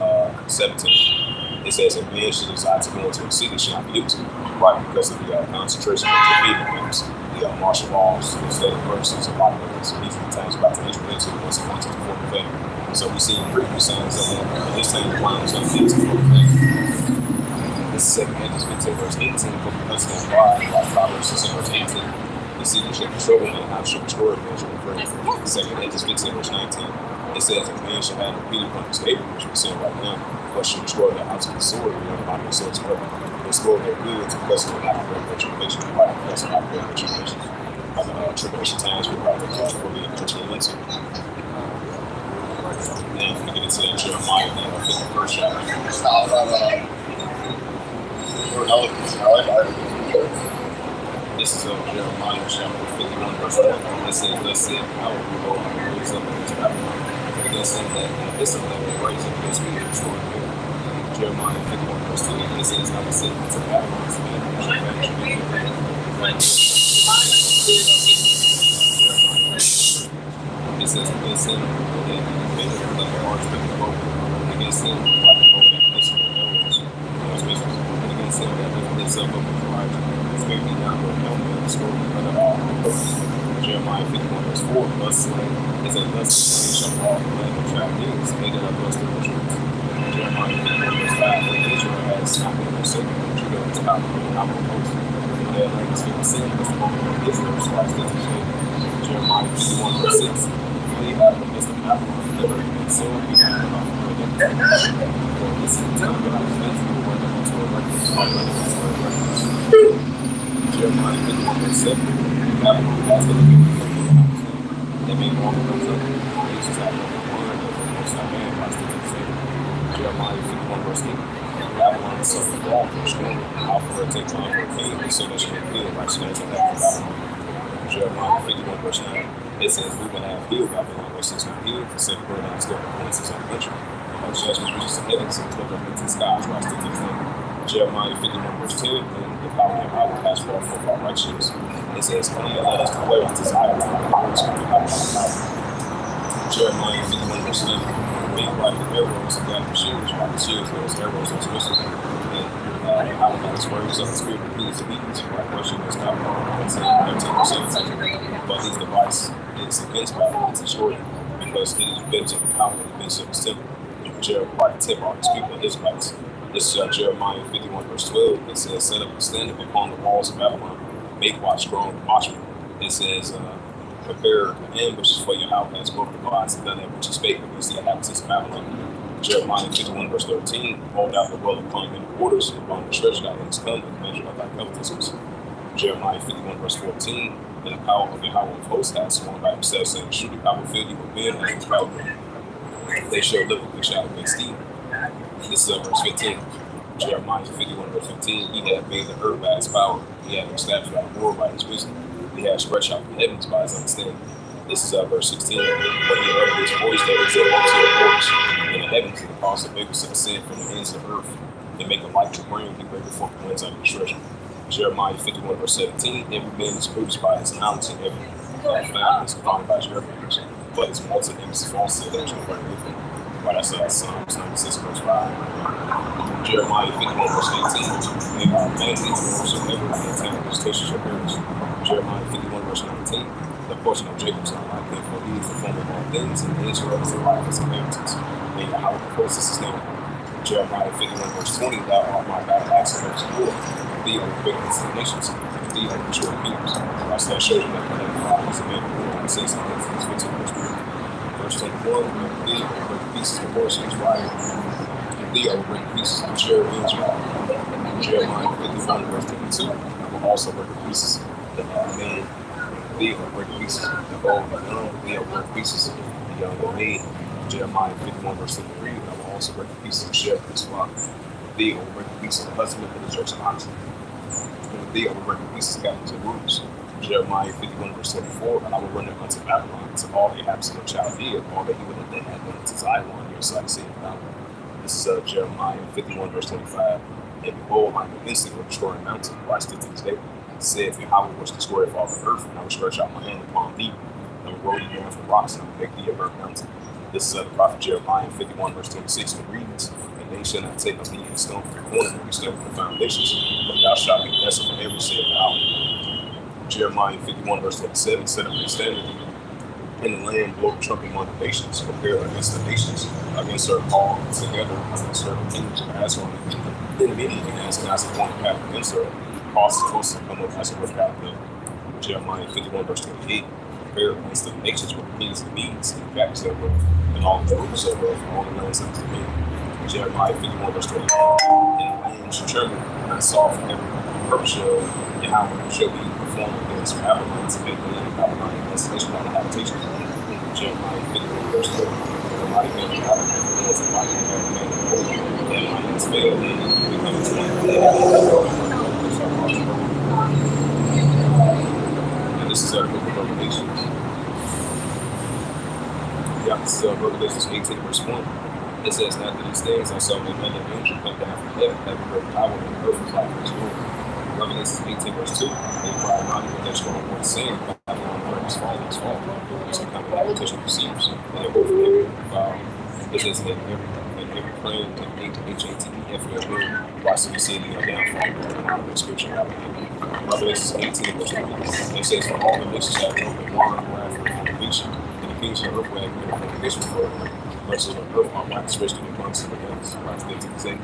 17. It says, a man should desire to go into a city shall not be able to, right, because of the concentration of the females, the martial laws, the state of verses, a lot of things. These are the times about to enter into once it comes to the fourth family. So we see previous signs of that, and this time the line is going to be to the fourth family. This is Second Edges 15, verse 18, for the husband of God, like Proverbs 16, verse 18. The city shall be troubled, and I shall destroy it, and shall refrain. Second Edges 15, verse 19. It says, a man shall have a pity upon his neighbor, which we're saying right now, but shall destroy the house of the sword, and young body themselves forever. Restore their goods, and bless them not to break their tribulation, right? Bless them not to break their tribulation. Tribulation times we're probably fully intentionally into. Now, if we get into Jeremiah, the 51st chapter. This is Jeremiah chapter 51, verse 1. It says, thus said, I will revolt and raise up against Babylon. Against them that this of them will raise up against me and destroy them. Jeremiah 51, verse 2. It says, I will send to Babylon to be able to vanish me. It says, against him, and many of them are to be broken. Against him, like a boat that makes the arrows. And against him that lifted himself up with pride. Spare me not with no man, destroy me under all. Jeremiah 51, verse 4. Thus is a thus the shall fall the land of Chaldeans, made it up us the retreats. Jeremiah 51, verse 5. For Israel has not been forsaken, Judah is not been out of host. Their land is 57, the spoken of Israel, so I still to say. Jeremiah 51, verse 6. Flee out of the midst of Babylon, deliver and so be out of the for this is the time that I was meant to be one of the records. Jeremiah 51, verse 7. Babylon has the they made all the things up. They just have no word of the most I man by still to say. Jeremiah 51, verse 8. Babylon is so involved in strength, how for it take time for a king, so that she may feel like she has a Babylon. Jeremiah 51, verse 9. It says, we will have healed Babylon, which is not healed, for said burden and still points his own country. And judgment reaches the heavens and look up into the skies, right still to say. Jeremiah 51, verse 10. And the power of our has brought forth our righteousness. It says, come and let us declare unto Zion our powers and our power. Jeremiah 51, verse 11. Being like the arrows and gather shields, right? The shields, those arrows, those missiles. And how about his words of the spirit of peace and ease, right? Worship is not wrong. It's 13%. But his device is against Babylon to destroy it, because it is bent of the power of the base of his temple. Jeremiah tempt all these people, Israelites. This is Jeremiah 51 verse 12. It says, stand up upon the walls of Babylon, make watch strong watchmen. It says, prepare ambushes for your house as both devised and done that which is spake against the inhabitants of Babylon. Jeremiah 51 verse 13, hold out the well upon many waters, upon the treasure that is come, and measure of thy covetousness. Jeremiah 51 verse 14, and the power of Yahweh of hosts has sworn by himself, saying, surely I will fill you with men and with power. They shall live with shall against thee. This is verse 15. Jeremiah 51 verse 15, he had made the earth by his power, he had established the world by his wisdom, he had stretched out the heavens by his understanding. This is verse 16. But he heard his voice that is a multitude of waters in the heavens, and cause the vapors to ascend from the ends of the earth, and make a light to bring, he breaketh forth the winds under his treasure. Jeremiah 51 verse 17, every man is bruised by his knowledge, and every family is confounded by his refuge, but his multitude is false to that you bring with him. Right, that's Psalms 96 verse 5. Jeremiah 51 verse 18, and our manly shall never maintain his station shall perish. Jeremiah 51 verse 19, the portion of Jacob's not like him, for he is the form of all things, and Israel is the life of his inheritance. And Yahweh proposes his name. Jeremiah 51 verse 20, thou art my battle axe and war. Thee are the biggest of the nations, thee are the mature peoples. That's that shows you that the name of God is a man of war. It says in Exodus 15 verse 3. Verse 21, thee are break pieces of horses, right? And thee are break pieces of chariots, right? Jeremiah 51 verse 22, I will also break pieces the man. Thee are break pieces the old and young, thee are break pieces the young and maid. Jeremiah 51 verse 23, I will also break the pieces of shepherd and flock. Thee will break the pieces of husband and the church of oxen. And thee I will break the pieces of captains and rulers. Jeremiah 51 verse 24, and I will run them unto Babylon, to all the inhabitants of Chaldea, all the evil that they have done to Zion, your sight seeing Babylon. This is Jeremiah 51 verse 25. And behold, I am instantly will destroy a mountain, where I stood to this day. Saith Yahweh was destroyed all the earth, and I will stretch out my hand upon thee, and will roll thee down from rocks, and I will make thee a burnt mountain. This is the prophet Jeremiah 51 verse 26, and reads, and they shall not take of thee a stone from the corner, and be stone from the foundations, but thou shalt be blessed from every saith Yahweh. Jeremiah 51 verse 27, set up a standard in the land, blow the trumpet among the nations, prepare against the nations, against her all together, against her kingdoms of Aswan, then immediately as God's appointed path against her, cause the forces to come up as a workout of them. Jeremiah 51 verse 28, prepare against the nations with the kings and means, and the facts thereof, and all the rulers thereof, and all the lands unto the men. Jeremiah 51 verse 29, and the land shall tremble, and I saw from every purpose Yahweh shall be performed against Babylon, to make the land of Babylon a desolation by the habitation. Jeremiah 51 verse 30, the mighty man of Babylon, the Lord's a mighty man of man of war, and my hands fail, and we come into and this is our book of Revelations. Yeah, this is Revelations 18 verse 1. It says, after these things I saw another angel come down from heaven, having great power, and the earth was like his womb. Revelation 18 verse 2, they cried out with that strong voice, saying, Babylon the great is fallen, which become a habitation of seers, and their both every defiled. It says that every plan and HATEF for their will, watch the city of downfall, and the spiritual happening. Revelation 18 verse 1, it says, for all the nations have broken one wrath for fornication, and the kings of the earth will have committed fornication for the mercy of the earth, my right especially the promises of the heavens, right to the same.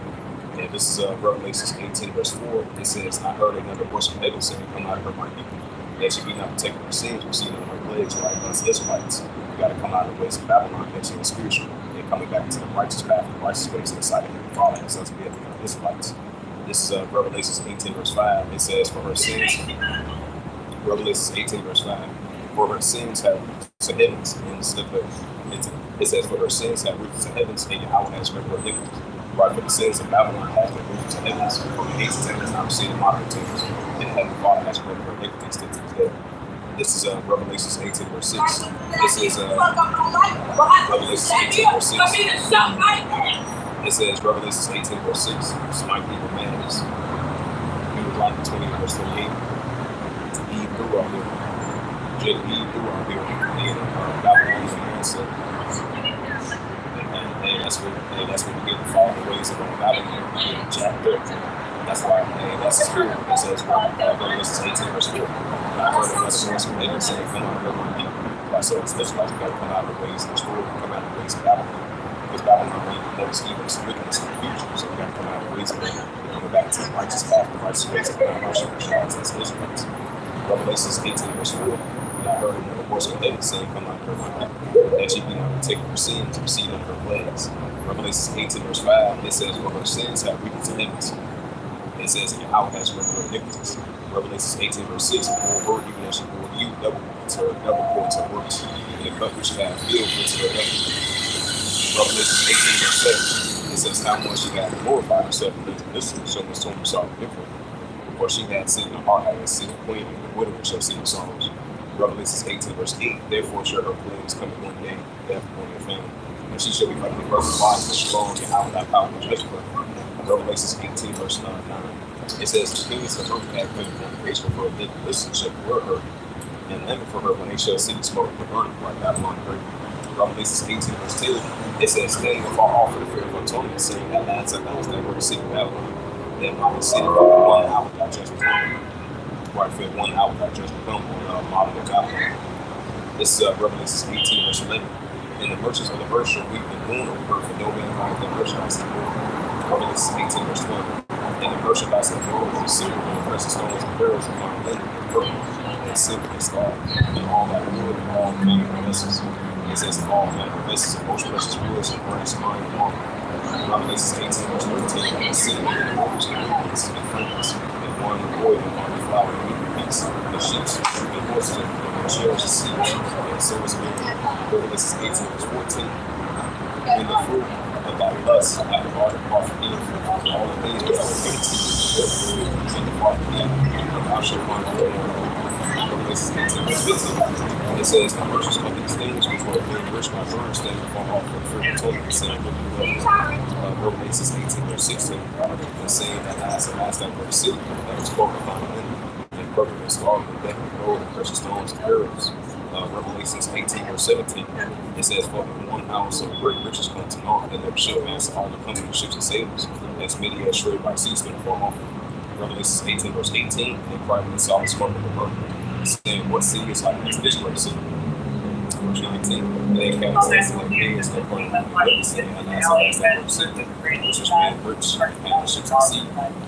And this is Revelation 18 verse 4. It says, I heard another voice from heaven saying, come out of her, my people, that you be not protected from sins, receiving on her legs like us Israelites. You got to come out of the ways of Babylon, mentioning the spiritual, and coming back to the righteous path, the righteous ways in the sight of the Father, and sons of the Israelites. This is Revelation 18 verse 5. It says, for her sins, Revelation 18 verse 5, for her sins have reached to heavens and slipped her. It says, for her sins have reached to heavens, and Yahweh has remembered her iniquities. Right, for the sins of Babylon has been moved to heavens, from the gates of heaven, now seen in modern tables, and the heavenly Father has remembered her iniquities to this day. This is Revelation 18 verse 6. This is Revelation 18 verse 6. It says Revelation 18 verse 6. Smite evil madness. He was like 20 verse 38. Eve threw out here. Eve threw out here. And Babylon is the answer. And that's when we get the fallen ways of Babylon. We get jacked up. That's why, that's the spirit. It says Revelation 18 verse 4. And I heard another voice from heaven saying, come out of my people. So it's like you got to come out of the ways of this world, come out of the ways of Babylon. because Babylon knows evil's wickedness in the future. So we got to come out of ways of it. Go back to the righteous path, the righteous ways of God, worship Christ as Israelites. Revelations 18, verse 4. And I heard another voice from heaven saying, come out of her, my people, that ye be not partaken of sins, or seed under her plagues. Revelations 18, verse 5, it says, for her sins have reached to heavens. It says, and out has run her iniquities. Revelations 18, verse 6, for her, even as she bore you, double points her, double points her works, and the cup which she had filled into her heaven. Revelations 18, verse 7, it says, how much she had glorified herself in the distance, so much torn herself different. For she had seen the heart had seen the queen, and the widow shall see the sorrows. Revelations 18, verse 8, therefore shall her plagues come in one day, death upon your family. And she shall be like the perfect body, strong and out without power and judgment. Revelations 18, verse 9. It says, the kings of earth have been fornication for her, listen shall reward her, and lament for her when they shall see the smoke of the burning like Babylon great. Revelations 18, verse 10, it says, standing afar off for the fear of atonement, saying, at last I announced that word city Babylon, that mighty city for 1 hour without judgment come. Right, for 1 hour without judgment come on model of Babylon. This is Revelations 18, verse 11. And the merchants of the earth shall weep and mourn over her, for no man buyeth their merchandise in gold. Revelations 18, verse 12. And the merchandise of gold and silver and precious stones and pearls and fine linen and purple and silver and scarlet, and all that wood and all manner of vessels. It says all manner of vessels and most precious woods and burnished iron and marble. Revelations 18, verse 13. And sin and waters and wickedness and fragrance and wine and oil and barley flour and wheat and peace and sheep and horses and chariots and seas and swords and men. Revelations 18, verse 14. And the fruit of thy lust hath all depart from thee, and all the things which I will give to you shall depart from thee, and thou shalt find no more. Revelations 18, verse 15. It says, the merchants of these things which were very rich by burn stand far off for the fear of atonement, saying, look you up. Revelations 18, verse 16. And saying that as the last that great city that was spoken by the linen, and purple and scarlet, and death and gold, and precious stones and pearls. Revelations 18, verse 17, it says, for in 1 hour so great riches come to naught, and their shipmaster all the company of ships and sailors, as many as shred by sea stand far off. Revelations 18, verse 18, and cried when they saw the smoke of the burning, saying, what city is like this great city? Verse 19, and they cast us in their ears that burn the saying, and as that great city, which is made rich, and the ships at sea.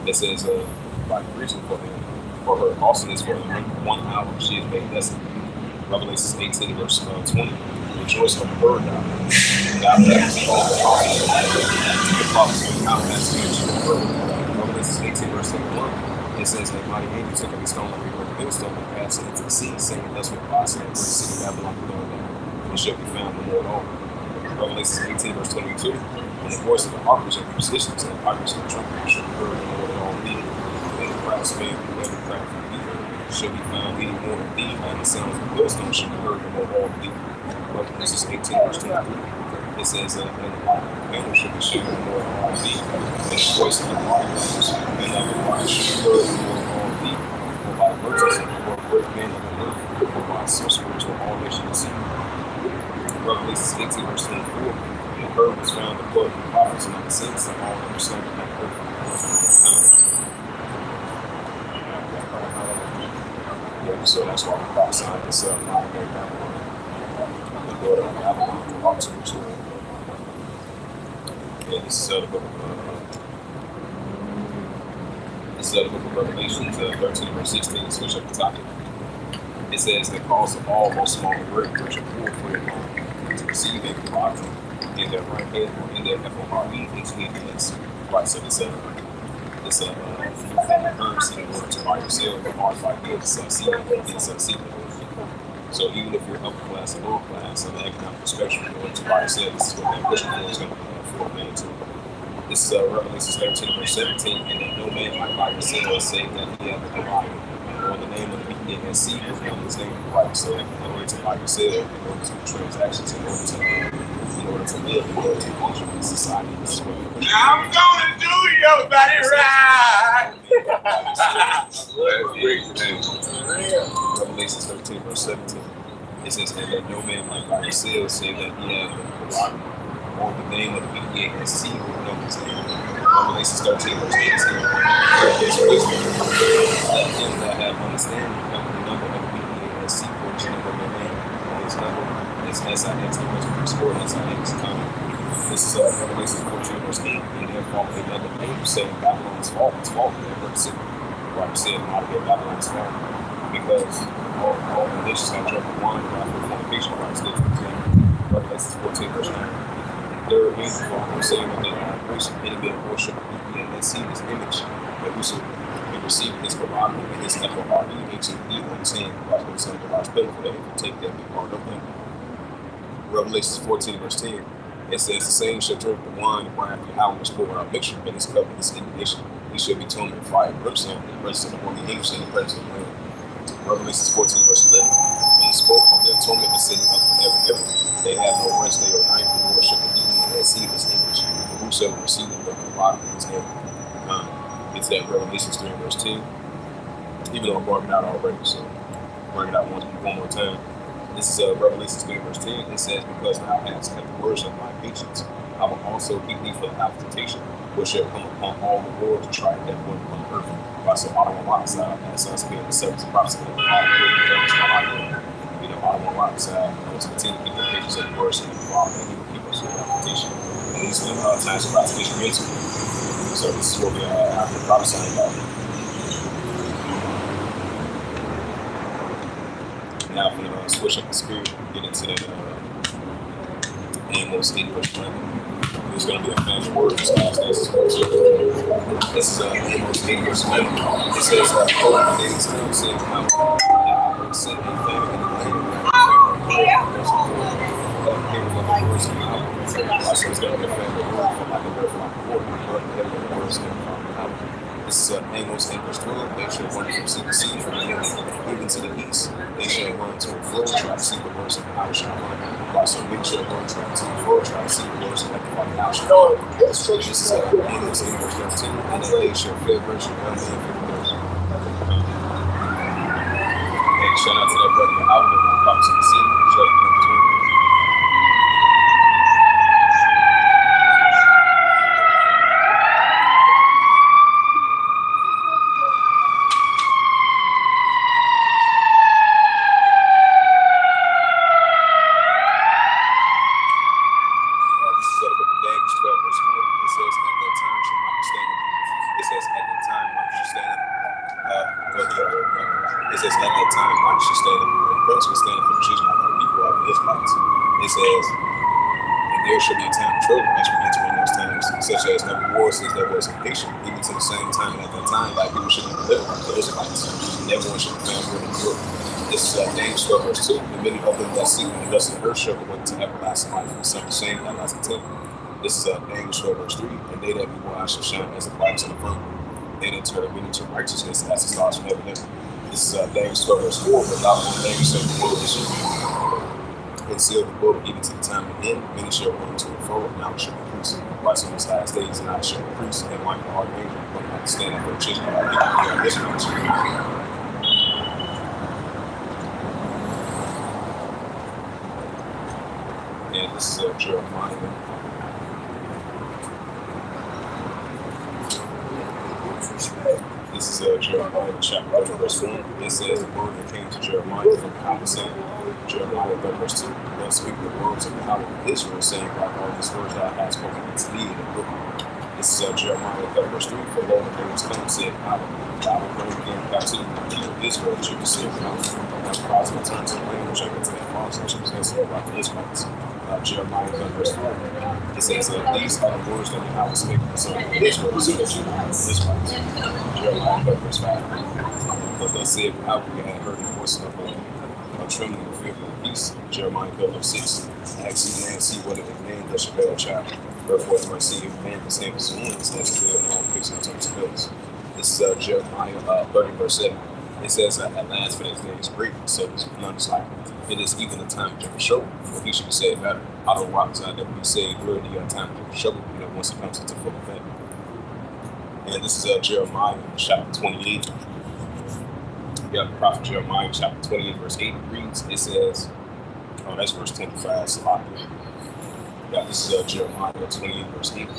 It says, by reason for him, for her also is for 1 hour she is made desolate. Revelations 18, verse 20. Rejoice over her, thou hast called the prophets of thou hast mentioned her. Revelations 18, verse 21. It says that mighty angel took up the stone like a great millstone and cast it into the sea, saying, thus will God say, great city Babylon be known down, and shall be found no more at all. Revelations 18, verse 22. And the voice of the harpers and the musicians and the pipers and the trumpeters shall be heard no more at all thee, and the craftsman who ever craft from thee shall be found any more of thee, and the sound of the millstone shall be heard no more all of thee. Revelations 18, verse 23. It says, and the light of the banner shall be shaken no more of all thee, and the voice of the waters and of the water shall be heard no more of all thee, for by the merchants and the great men of the earth, for by sorcerers or all nations of sea. Revelations 18, verse 24. And her was found the blood of the prophets and of the saints and all that were slain on earth. So that's why we prophesied this modern day Babylon. The Lord of Babylon, the hearts of Israel. Yeah, this is the book of Revelations, 13, verse 16, switch up the topic. It says, the cause of all, both small and great, which are poor for your mind, to receive a doctrine in their right hand or in their FOREHS. Right, so this currency in order to buy yourself or modify goods, seed. So even if you're upper class and lower class on the economic spectrum, in order to buy yourself, this is what that pushing for is going to afford man to. This is Revelations 13, verse 17, and that no man might buy yourself save that he hath a body, or the name of the beginning and seed is on his name of right. So in order to buy yourself, in order to do transactions, in order to live, in order to function in society, this is what you're pushing. I'm gonna do your body right. Revelations 13, verse 17. It says, and that no man might buy yourself save that he hath a body, or the name of the beginning and seed is on his name. Revelations 13, verse 18. His wisdom, let him that have understanding come the number of the beginning and seed for his number of their name. And his number is SIX, the most restored SIX common. This is Revelation 14, verse 8. And therefore another name saying Babylon's fault. It's fault. Never to right said not to get Babylon's fault. Because all the nations have drunk wine after fornication rights. Revelation 14, verse 9. Third reason for I'm saying that they are embracing enemy and worship and see his image. And we should receive his commandment and his FORE, H-E, understand God's going to send the God's people for them to take that big part of them. Revelation 14, verse 10. It says, the same shall drink the wine wherein Yahweh was poured out mixture, and his cup and his indignation. He shall be tormented with fire and brimstone in the presence of the holy angels and in the presence of the Lamb. Revelation 14, verse 11. And he spoke of their torment descending up from heaven and ever. They had no rest day or night, the Lord shall eat and see his image. For whosoever received them will come out of his name. It's that Revelation 3, verse 10. Even though I brought it out already, so bring it out one more time. This is Revelation 3, verse 10. It says, because thou hast kept the words of my patience, I will also keep thee for the hour of temptation, which shall come upon all the world to try that one on earth. By some auto and rock side, and sons of the service of prophecy, and all the auto and rock side, to continue to keep the patience of the words and the Father, and he will keep us with temptation. And these are the times of prophecy against me. So this is what we have to prophesy about. Now, if we switch up the spirit, get into the Amos 8, verse 11. There's going to be a family word in this class. This is Amos 8, verse 11. It says, "Hold the days come, saying, how I will send a famine in the land, also, it's going to be a family word for like a word for like a word, but the words going to come out. This is Amos 8, verse 12. They shall run from sea to sea, from the north even to the east. They shall run to and fro, try to see the words of the house shall run. Also, we shall run to and fro, try to see the words of the house shall run. This is Amos 8, verse 13. And then they shall fear virtue, one man for the words. Hey, shout out to that brother out there who comes to the scene. Even to the same time at that time, like people should be living like the Israelites. Everyone should be found good in the world. This is James 12, verse 2. And many of them that seek the dust of the earth shall go into everlasting life, and some the same everlasting temple. This is James 12, verse 3. And they that be wise shall shine as the lights in the firmament. They that turn many to righteousness as the stars from heaven. This is James 12, verse 4. But thou one name shall be able to and seal the book even to the time of the end. Many shall run to and fro, and now shall increase. Watch on these last days, and I shall increase, and like the archangel, but not stand up for the children of our people. This one. And this is Jeremiah. This is Jeremiah chapter 30, verse 1. It says, the word that came to Jeremiah from God saying, Jeremiah 30, verse 2. Thus speak the words of the power of Israel, saying, by all these words thou hast spoken unto thee in the book. This is Jeremiah 30, verse 3. For lo, the days come, said I will bring again captivity the people of Israel, that you receive them out. Now cries will turn to the land, which I get to that false, which was considered by the Israelites. Jeremiah 30, verse 4. It says, these are the words that I will speak concerning Israel, so that you know the Israelites. Jeremiah 30, verse 5. But thus said, how we had heard the voice of a trembling and fearful of peace. Jeremiah 30, verse 6. Ask ye man, see whether a man that shall bear a child. Therefore, to my see if man can save his wounds, that shall bear all fixed in terms of bills. This is Jeremiah 30, verse 7. It says, at last for his day is great, so his none is like. It is even the time of Jeffrey show, for he should be saved better. Out of rocks that will be saved, where the time of Jeffrey show, once it comes into full effect. And this is Jeremiah chapter 28. Yeah, the prophet Jeremiah chapter 28, verse 8 reads, it says, oh, that's verse 25, Salakia. Yeah, this is Jeremiah 28, verse 8.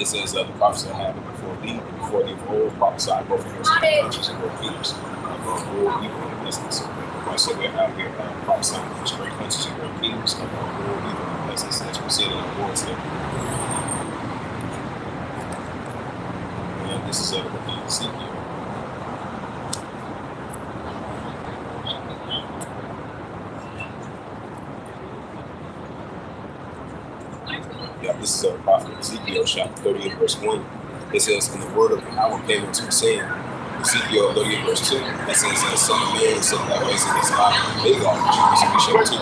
It says, the prophets that have it before thee, and before thee of old, prophesy both against the conscience and both leaders, both rule evil and business. Right, so we're out here prophesying against great countries and great kingdoms of world evil, as we said in the war today. And this is the Ezekiel. Yeah, this is prophet Ezekiel chapter 38, verse 1. It says, "And the word of Yahweh came into me, saying," Ezekiel 38, verse 2, that says, "Son of man, set thy face against God, and big God, the cheapest of me shall too."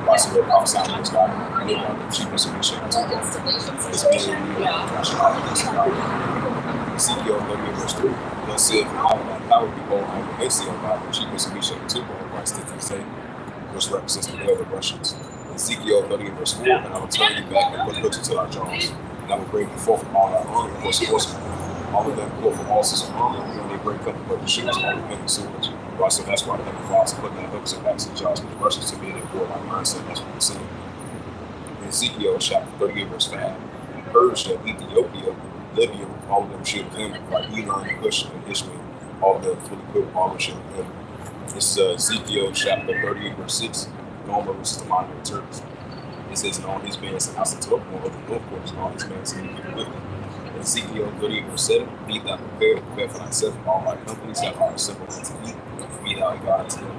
Right, so we're prophesying against God, and big God, the cheapest of me shall too. This means Ezekiel 38, verse 3. Thus saith Yahweh, thy power, behold, I am against thee, O God, the cheapest of me shall too, or Christ did say, which represents the way of the Russians. Ezekiel 38, verse 4, "And I will turn you back and put hooks into thy jaws, and I will bring you forth from all thy army, and horsemen, all of them go from horses and armor, and when they break up the shoes, all of them swords." Right, so that's why the Heavenly Father put that hooks and backs in the jaws, because the Russians to be in their warlike mindset. That's what we're saying. In Ezekiel chapter 38, verse 5, "Persia, Ethiopia, Libya, all of them should have him, like Elon, Cush, and Ishmael, all of them fully equipped, all of them should have him." This is Ezekiel chapter 38, verse 6. Gomer, which is the modern day Turks. It says, "And all these men and house to open over the north quarters, and all these men and people with them." Ezekiel 38, verse 7. "Be thou prepared for thyself, and all thy companies that are assembled unto thee, be thou a God to them."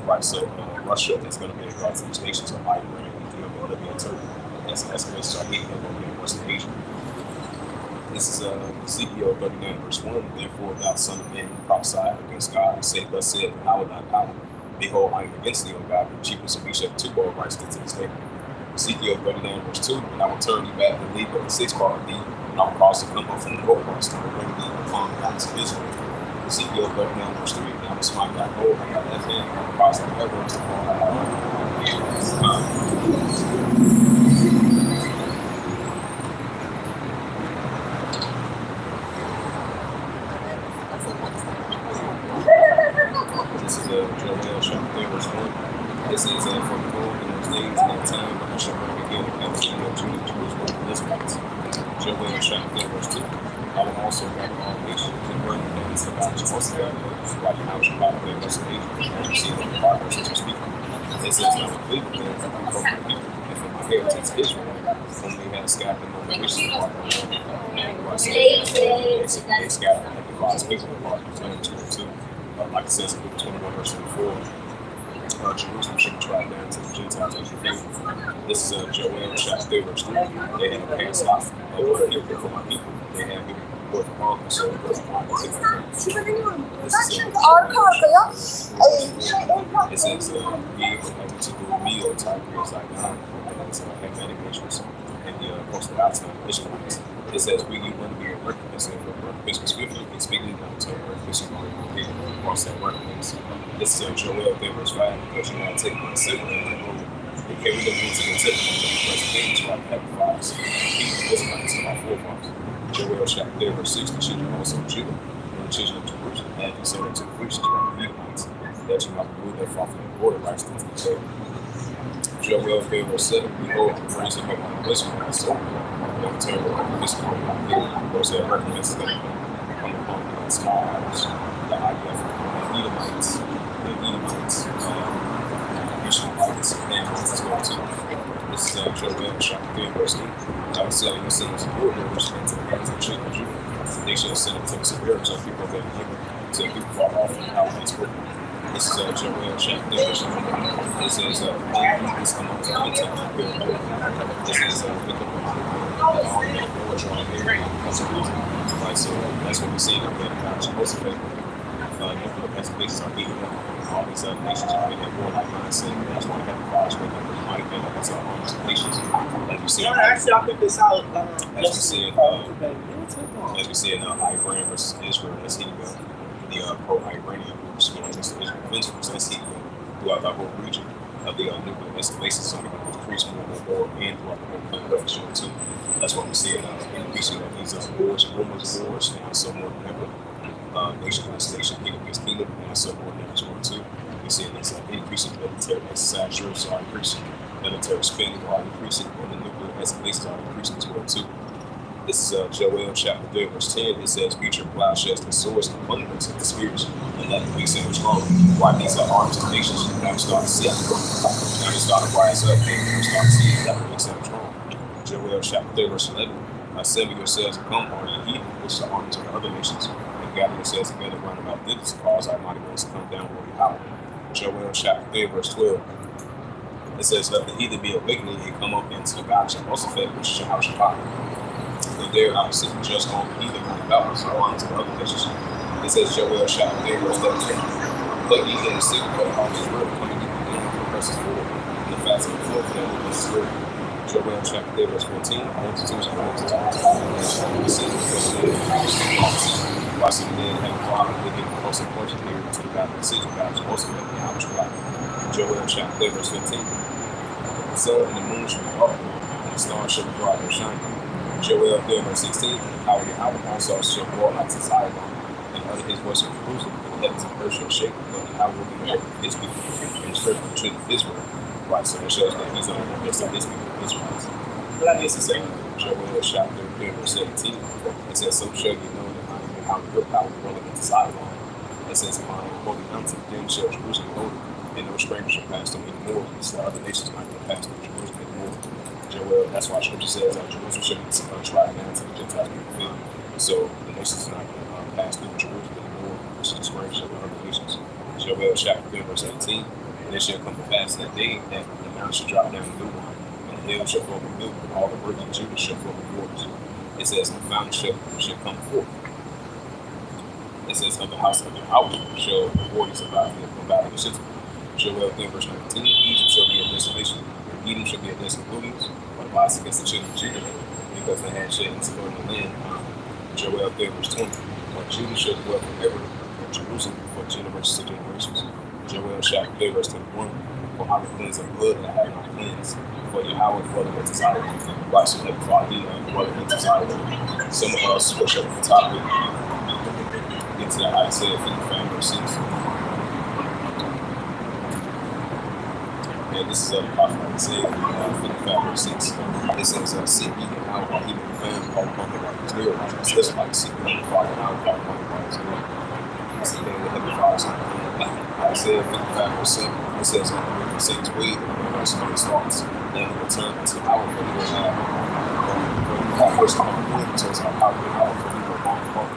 Right, so Russia is going to be a God to these nations of Iran, Ethiopia, Libya, and Turkey. That's nations are hating them over in Western Asia. This is Ezekiel 39, verse 1. "Therefore, thou son of man, prophesy against God, and say, Thus saith Yahweh thy power. Behold, I am against thee, O God, the cheapest of me shall two all rights to this day." Ezekiel 39, verse 2. "And I will turn thee back and leave but the sixth part of thee, and I will cause to come up from the north west, and I will bring thee upon the mountains of Israel." Ezekiel 39, verse 3. "And I will smite thy gold, and thy left hand, and I will cause thy earthworms to fall out of This is Joel chapter 3, verse 1. It says, "For behold, in those days and that time, I shall bring again the captivity of Judah, Jerusalem, and Israelites." Joel chapter 3, verse 2. "I will also gather all nations and bring them down to God, Jehoshaphat, like how shall I play most of Israel, and see them the progress that you speak." It says, "I will plead with them from my people, and from my heritage Israel, whom they had scattered among the nations apart from them." They scattered like the God's people apart from them, too. Like it says in Luke 21, verse 24, "Jerusalem should be tried down to the Gentiles as your faith." This is Joel chapter 3, verse 3. "They have cast out of my people for my people. They have given forth arms, so it was not as if they were." This is it says, "Be able to do meal type deals like that, and medications, and the coastal outside Ishmaelites." It says, "We give one to be a recompense for Christmas with you, and speaking down to a recompense on the across that recompense." This is Joel 3, verse 5. "Because you have taken the silver and the gold, and carried them into the temple of the present days, like happy fathers, and keep the Israelites to my forefathers." Joel chapter 3, verse 6. "The children also of Judah, and the children of Jerusalem, have you sold unto the priests by the Levites, that you might remove their far from the border rights to the day." Joel 3, verse 7. "Behold, the praise of my Israel has sold them. Of course, that recompense is going to come upon the small house, the IDF, the Edomites, Ishmaelites, and Ammonites as well too." This is Joel chapter 3, verse 8. "I will sell your sinners and your rivers into the hands of the children of Judah. They shall send them to the severity of people that give to people far off from how they spoke." This is Joel chapter 3, verse 9. This is "This among the Gentiles." This is Right, so that's what we see that Jehoshaphat, nuclear bases are beating up. All these other nations are in that warlike mindset. That's why they have the fires with them. They might have been against all these nations. As we see, as we see in Iran versus Israel, that's heating up. The pro-Iranian groups going against the Israel Defense Force, that's heating up throughout the whole region of the nuclear bases are going to increase more and more, and throughout the whole country too. That's what we see in increasing of these wars, rumors of wars, and also more than ever. Nation against nation, kingdom against kingdom, and also more than as well too. We see this increasing military exercises are increasing, military spending are increasing, and the nuclear bases are increasing as well too. This is Joel chapter 3, verse 10. It says, "Beat your plowshares and swords and abundance of the spears, and let the weak say strong." Why these are arms of nations, now you start to see. Now you start to rise up, and you start to see that the weak say strong. Joel chapter 3, verse 11. Assemble yourselves and come, all ye heathen, which is the armies of the other nations, and gather yourselves together round about this, cause our mighty ones to come down where we howl. Joel chapter 3, verse 12. It says, "Let the heathen be awakening and come up into the God Jehoshaphat, which is Jehoshaphat. And there I will sit just on the heathen round about, so armies of the other nations." It says, Joel chapter 3, verse 13. "But ye that are sick, for the heart is real, coming to the end for the presses forward, and the fast and the flow for them with this spirit." Joel chapter 3, verse 14. "Multitudes and multitudes of the city, because they watch the dead have a father, they get close and portion here to the God of the city, God Jehoshaphat, and how much God." Joel chapter 3, verse 15. "The sun and the moon shall be darkened, and the stars shall be bright and shining." Joel 3, verse 16. "How Yahweh also shall roar out to Zion, and utter his voice of Jerusalem, and the heavens and earth shall shake, but Yahweh will be there with his people, and strength the children of Israel." Right, so it shows that he's on the midst of his people, Israelites. But I guess it's saying Joel chapter 3, verse 17. It says, "So shall you know that I am Yahweh your power dwelling into Zion." It says, "On my holy mountain, then shall Jerusalem be holy, and no stranger shall pass through anymore, so other nations not going to pass through Jerusalem anymore." Joel, that's why Scripture says Jerusalem shall be trodden down to the Gentiles be fulfilled. So the nations are not going to pass through Jerusalem anymore, which is strange to the other nations. Joel chapter 3, verse 18. "And it shall come to pass that day that the mountain shall drop down new wine, and the hill shall flow with milk, and all the rivers of Judah shall flow with waters." It says, "The fountain shall come forth." It says, "Of the house of Yahweh shall the waters of God come out of the city." Joel 3, verse 19. "Egypt shall be a desolation, Edom shall be a desolate wilderness, but lies against the children of Judah, because they had shed into the land." Joel 3, verse 20. "But Judah shall dwell forever, and Jerusalem for generations to generations." Joel chapter 3, verse 21. "For I will cleanse of blood that I have not cleansed, for Yahweh dwelling into Zion." Right, so that Father, dwelling into Zion. Some of us push up at the top of it, into that Isaiah 55, verse 6. And this is the prophet Isaiah 55, verse 6. It says, "Seek ye him out while he may be found, call upon him while he is near." It says, like, "Seek the Father out, call upon him while he is near." Seek the Heavenly Father's not Isaiah 55, verse 7. It says, "When the saints wait, and the stars thoughts, then he will turn to our for he will have first of all, it says, "How will our for he will long apart."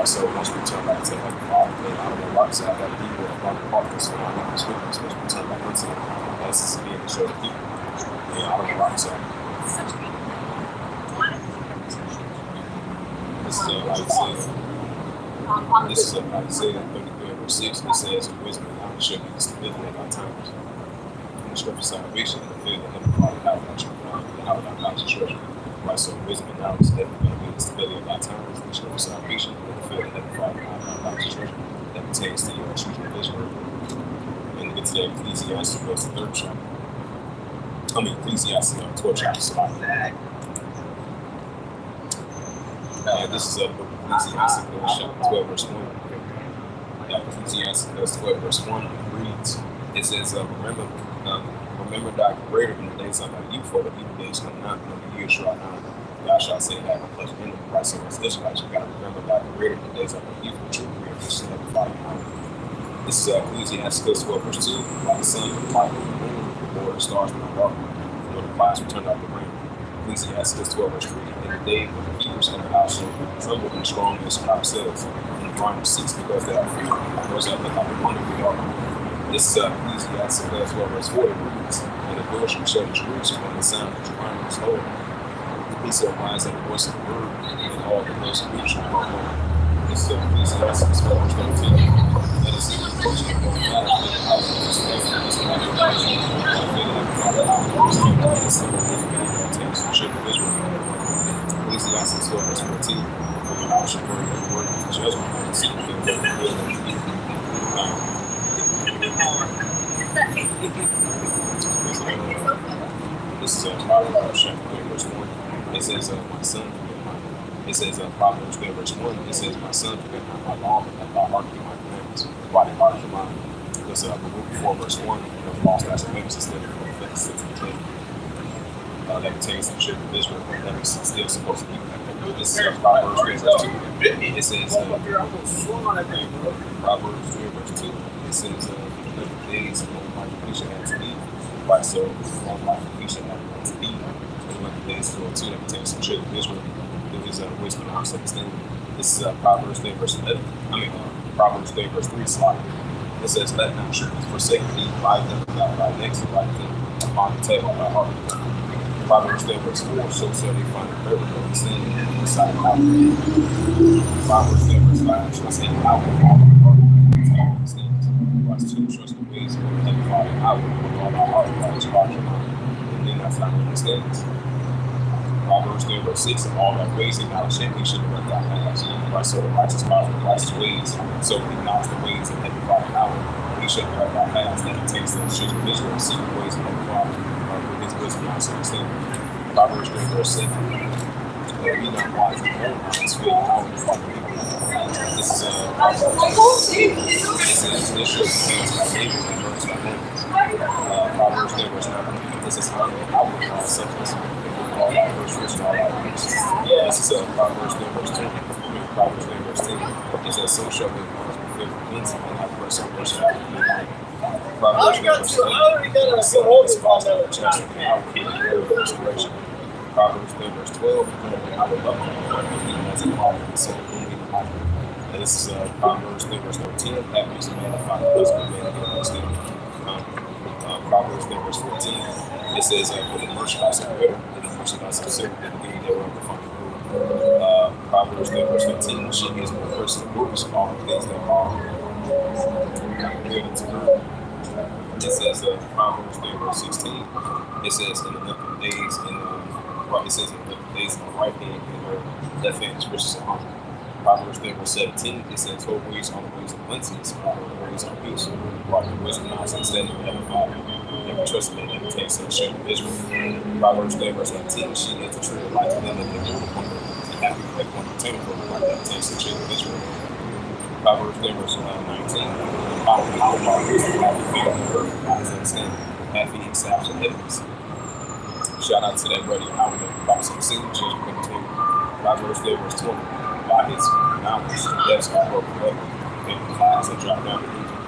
So once we turn back to the Heavenly Father, then I don't know why it's that he will long apart, because we're not in his witness, because we turn back unto him. This is being to show the people. Yeah, I don't know why it's that. This is Isaiah 33, verse 6. It says, "Wisdom and knowledge shall be the stability of our times, and the strength of salvation, and the fear of the Heavenly Father, how our God's treasure." Right, so wisdom and knowledge is definitely going to be the stability of our times, the strength of salvation, and the fear of the Heavenly Father, how our God's treasure, that pertains to your children of Israel. And get to that Ecclesiastes, the 3rd chapter. Ecclesiastes, 12th chapter. This is the book of Ecclesiastes, chapter 12, verse 1. Ecclesiastes 12, verse 1 reads, it says, remember thy creator in the days of thy youth, for the evil days come not, nor the years shall not. Thou shalt say that a pleasure in the Christ. So as Israelites, you got to remember thy creator in the days of thy youth, the true creator, which is the Father. This is Ecclesiastes 12, verse 2. While the sun will light on the moon, or the stars will dark, or the clouds will turn out the rain. Ecclesiastes 12, verse 3. In the day when the keepers of the house shall tremble and strong against ourselves, and the blind will cease because they are fear. Those that look like a wonder we are. This is Ecclesiastes 12, verse 4. And the door shall shut Jerusalem when the sound of Jerusalem is heard. The peace shall rise at the voice of the word, and all the voice of people shall go home. This is Ecclesiastes 12, verse 13. And it's the first of the matter of the house of this place, and this matter of the house of the children of Israel. Ecclesiastes 12, verse 14. For the house shall bring the word of judgment, and the city will be revealed unto thee. This is Proverbs chapter 3, verse 1. It says, my son, it says Proverbs 3, verse 1. It says, my son, forget not my law, but let thy heart keep my commandments. Why did heart command? Because Luke 4, verse 1, the false last commandments instead of the 6 and 10. That pertains to the children of Israel, that is still supposed to keep that. This is Proverbs 3 verse 2. It says, Proverbs 3 verse 2. It says, 11 days of life you should have to eat. Right, so long life you should have to eat. 11 days is 2 that pertains to the children of Israel. Through his wisdom and understanding. This is Proverbs 3 verse 11. Proverbs 3 verse 3 slide. It says, let not truth forsake thee, write them about thy necks, and write them upon the table of thy heart. Proverbs 3 verse 4, so shall they find a favor of understanding and insight and outward. Proverbs 3 verse 5, trust in outward all thy heart, and these things. Verse 2, trust the ways of the heavenly Father outward, with all thy heart, and his heart, and then that's not understandings. Proverbs 3 verse 6, in all thy ways acknowledge him, he should direct thy paths. Right, so the righteous follow the righteous ways, so we acknowledge the ways of heavenly Father outward, he should direct thy paths. That pertains to the children of Israel, seek the ways of heavenly Father. His wisdom and understanding. Proverbs 3 verse 7. Be not wise in your own eyes, fear Yahweh your Father. This is this should be to our neighbors and burn to our enemies. Proverbs 3 verse 9. This is honor outward for our substance, all our first fruits and all our gifts. This is Proverbs 3 verse 10. Proverbs 3 verse 10. It says, so shall the ones be filled with cleansing and not press on worship out of the light. Proverbs 3 verse 11. Restoration. Proverbs 3 verse 12. I will love him as a father and son whom he delighted. And this is Proverbs 3 verse 13. Happy is a man that findeth husband, man that understanding. Proverbs 3 verse 14. It says, for the merchandise of widow, and the merchandise of silver, and the beginning thereof will find the rule. Proverbs 3 verse 15. She is more person of books, all the things that are good unto her. It says Proverbs 3 verse 16. It says in the 11 days it says in the 11 days in the right hand and her left hand is riches and honor. Proverbs 3 verse 17. It says her ways are the ways of plenteous, her ways are peace. Right, the wisdom knowledge and understanding of heaven Father. Never trust in it, takes the children of Israel. Proverbs 3 verse 18. She is the tree of life to them that they hold upon her, and happy to make one obtain for her, like that takes the children of Israel. Proverbs 3 verse 19. Our wisdom, happy fear of the earth, eyes understanding, happy in salves and heavens. Shout out to that brother Howard that Bible singing children come to Proverbs 3 verse 20. By his knowledge, the depths are broken up, and the clouds that drop down the region.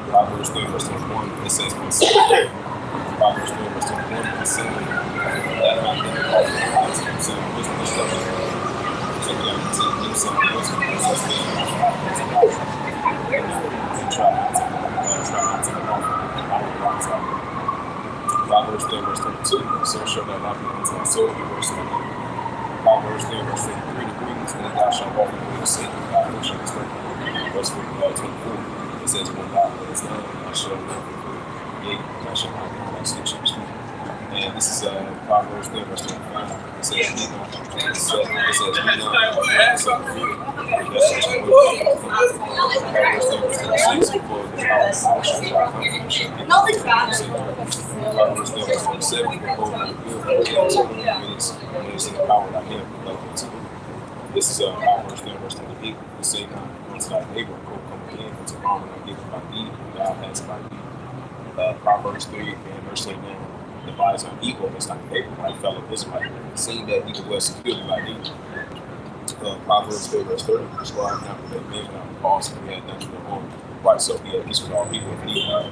Proverbs 3 verse 21. It says, my son. Proverbs 3 verse 21. My son, that I think all the eyes of himself, wisdom and instruction. So we have to take him some wisdom and understanding of God. And try not to come off our lives out. Proverbs 3 verse 32. So shall thy life be unto thy soul, be verse 1. Proverbs 3 verse 33. Degrees, and thou shalt walk in the way of sin, and thy foot shall be straight. Verse 24. It says, when thou layest down, thou shalt not be good. Yea, thou shalt not be thy sleep shall be sweet. And this is Proverbs 3 verse 25. It says, be not Proverbs 3 verse 26. For the power shall not come from shall be Proverbs 3 verse 27. Behold, I will build it is in the power of thy hand, like unto thee. This is Proverbs 3 verse 28. It say not unto thy neighbor, go come again, unto harm and I give it by thee, and thou hast by thee. Proverbs 3 and verse 29. Devise on evil against thy neighbor, thy fellow Israelite, seeing that he dwells securely by thee. Proverbs 3 verse 30. Prescribe not that men without cause, and he had done no harm. Right, so he had peace with all people and evil.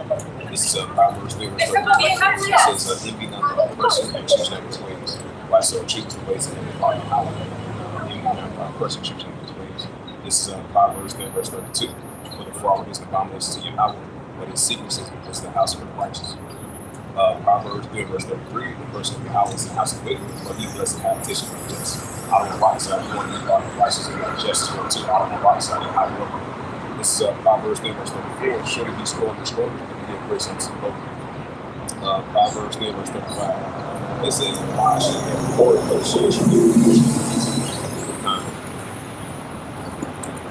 This is Proverbs 3 verse 30. It says, envy not the person and choose not his ways. Right, so choose the ways of the Father. Envy not the person, choose not his ways. This is Proverbs 3 verse 32. For the fraud is an abomination to Yahweh, but his secrets is the house of the righteous. Proverbs 3 verse 33. The person of Yahweh is the house of wicked, but he blesses the habitation of the just. Out on the right side, you want to be righteous and justice for two. Out on the right side, I will. This is Proverbs 3 verse 34. Surely he scored the struggle, and he gave grace unto the broken. Proverbs 3 verse 35. It says, why should have reward for the shield should be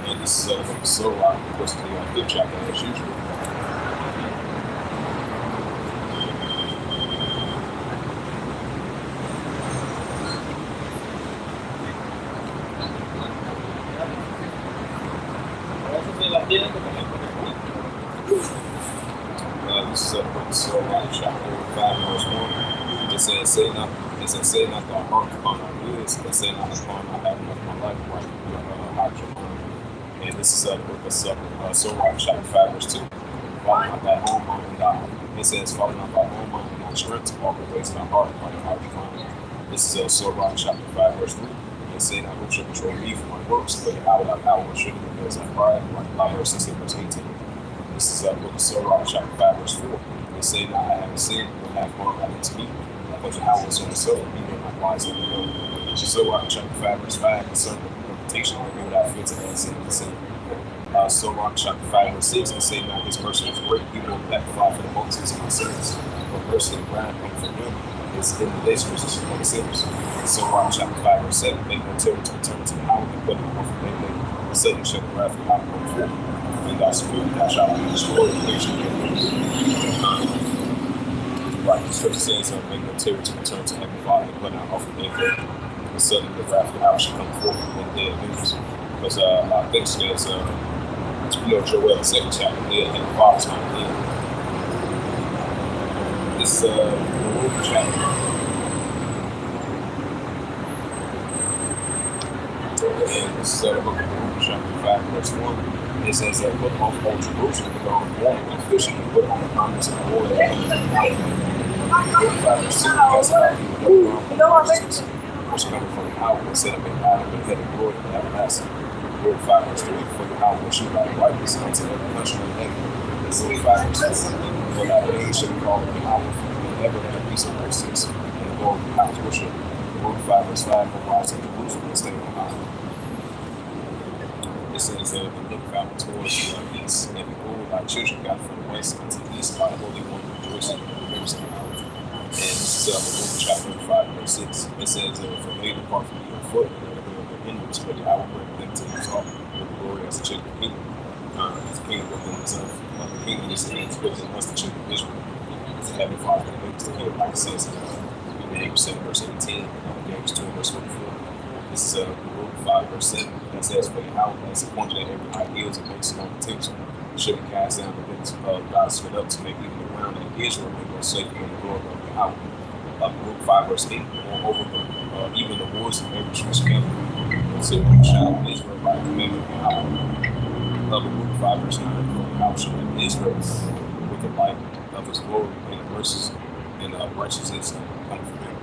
and this is so of course, the 5th chapter as usual. This is chapter 5 verse 1. It says, say not thy heart upon our goods, and say not upon our having no life, right? Hide your mind. And this is the book of Sirach, chapter 5, verse 2. Falling out thy home, mind, and die. It says, falling out thy home, mind, and thy strength to walk the ways of thy heart, right? How you mind. This is Sirach, chapter 5, verse 3. It says, now who shall control me for my works? But how without power, surely because I pride, right? Verse 6 and verse 18. This is book of Sirach, chapter 5, verse 4. It says, now I haven't sinned, but have harm not unto me. Because how was on the soul, he made my wise in the world. Sirach, chapter 5, verse 5, concerning the reputation of without fear to add sin to sin. Sirach chapter 5 verse 6, and say now his mercy is great, he will let fly for the multitudes of my sins. For mercy and ground come from him, his hidden days for the sinners. Sirach chapter 5 verse 7, make no terror to return to the hour, and put him off of them, and suddenly shall the wrath of God come forth. And thy spirit thou shalt be destroyed, and they shall be right, the scripture says, make no terror to return to heaven, Father, and put out off of them, and suddenly the wrath of God shall come forth, and dead news. Because I think there's Joel, the second chapter, and the Father's not dead. This chapter. And this is the book of Luke, chapter 5, verse 1. It says, put off all Jerusalem, and go on warning and fishing, and put on the garments of oil and which coming from the hour and set up in God and head of glory and everlasting. Word 5 verse 3, for the hour will shoot out brightness unto every country in heaven. And word 5 verse 4, for that name shall be called the hour and ever and peace and mercies, and the Lord of the house worship. Word 5 verse 5, for rise in Jerusalem and stay on high. It says, and look out towards the east, and behold, thy children got from the west unto the east, by the Holy One rejoicing in the rivers of the hour. And this is Luke chapter 5 verse 6. It says, for they depart from your foot, and they will their enemies, but I will bring them to himself with glory as the children of the kingdom. As the kingdom within himself. The kingdom is in his within us, the children of Israel. As the heavenly Father that makes the head, like it says in Hebrews 7 verse 18, James 2 verse 24. This is Luke 5 verse 7. That says, for Yahweh has appointed that every high hills and makes no potential. Should be cast down the bits of God's foot up to make even the ground and Israel may go safely in the glory of Yahweh. Luke 5 verse 8, moreover, even the wars of every tree together, consider the shadow of Israel by the commandment of Yahweh. Luke 5 verse 9, for Yahweh shall make Israel with the light of his glory and the mercies and righteousness come from him.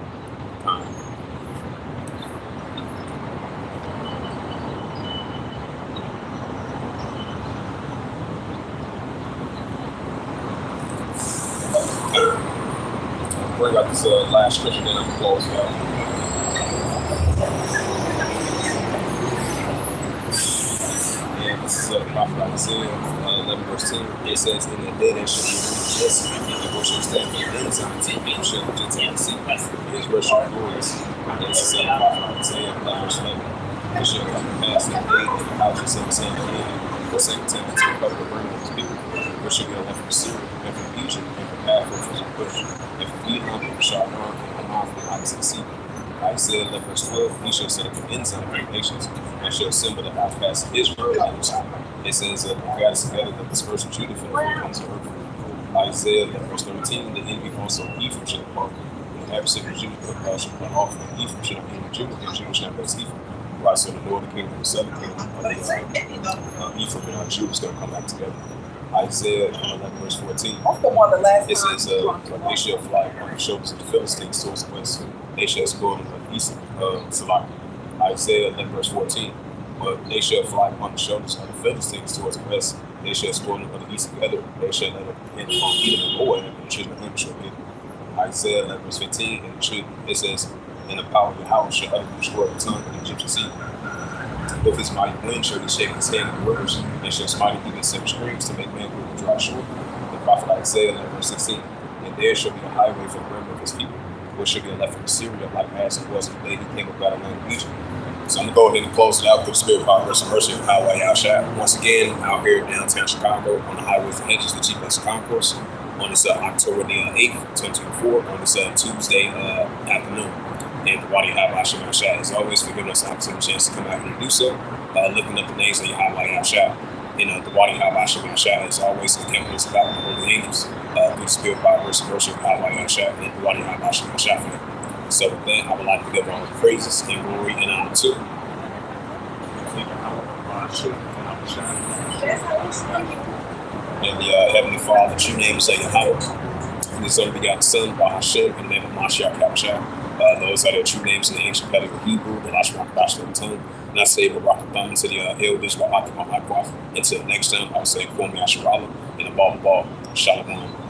Bring out this last scripture, then I'm going to close it out. And this is the prophet Isaiah 11 verse 10. It says, in the day that shall be just, and what shall stand for the Gentiles, and shall the Gentiles see. His words shall be glorious. And this is the prophet Isaiah 11 verse 11. It shall come to pass that day that the house shall say the same again, the same time to cover the burden of his people, which shall be left from Syria, and from Egypt, and from Africa, from Cush. And from Edom, and from Shahar, and from Hamath, and Heights of the sea. Isaiah 11 verse 12, he shall set up an ensign for the nations, and shall assemble the outcasts of Israel. It says, God is together that disperse Judah from the four corners of earth. Isaiah 11 verse 13, the enemy also of Ephraim shall depart, and the adversary of Judah shall put off, and Ephraim shall be in Judah, and Judah shall bless Ephraim. Right, so the northern kingdom and the southern kingdom of Ephraim and Judah is going to come back together. Isaiah 11 verse 14. It says, they shall fly on the shoulders of the Philistines towards the west. They shall score on the east of Salak. Isaiah 11 verse 14. But they shall fly upon the shoulders of the Philistines towards the west. They shall score on the east together. They shall let them in upon Edom and Moab, and the children of him shall be. Isaiah 11 verse 15. And it says, and the power of the house shall utterly destroy the tongue of the Egyptian sea. With his mighty wind shall he shake his hand in the rivers, and shall smite even 7 streams to make men go to dry shore. The prophet Isaiah 11 verse 16. And there shall be a highway for the remnant of his people, which shall be left from Syria, like as it was in the day he came up out of the land of Egypt. So I'm going to go ahead and close it out with the spirit, power, grace, and mercy of Highway Yahshua. Once again, out here in downtown Chicago on the highways and hedges, the Chief Justice Concourse, on this October the 8th, 2024, on this Tuesday afternoon. And the body of Yahshua, as always, for giving us the opportunity, chance to come out here and do so, lifting up the names of Yahweh Yahshua. And the body of Yahshua, as always, encamping us about the holy angels, through the spirit, power, grace, and mercy of Yahweh Yahshua, and the body of Yahshua. So with that, I would like to give all the praises and glory and honor to And the Heavenly Father, true name is Yahweh. And his only begotten Son, Bahashah, in the name of Mashiach Yahushua. Those are their true names in the ancient Pedigree Hebrew, the Lashma Bashlam tongue. And I say Barakatham to the elders, Wa'akim Akwa. Until next time, I'll say Kwame Asherala and the ball. Shalom.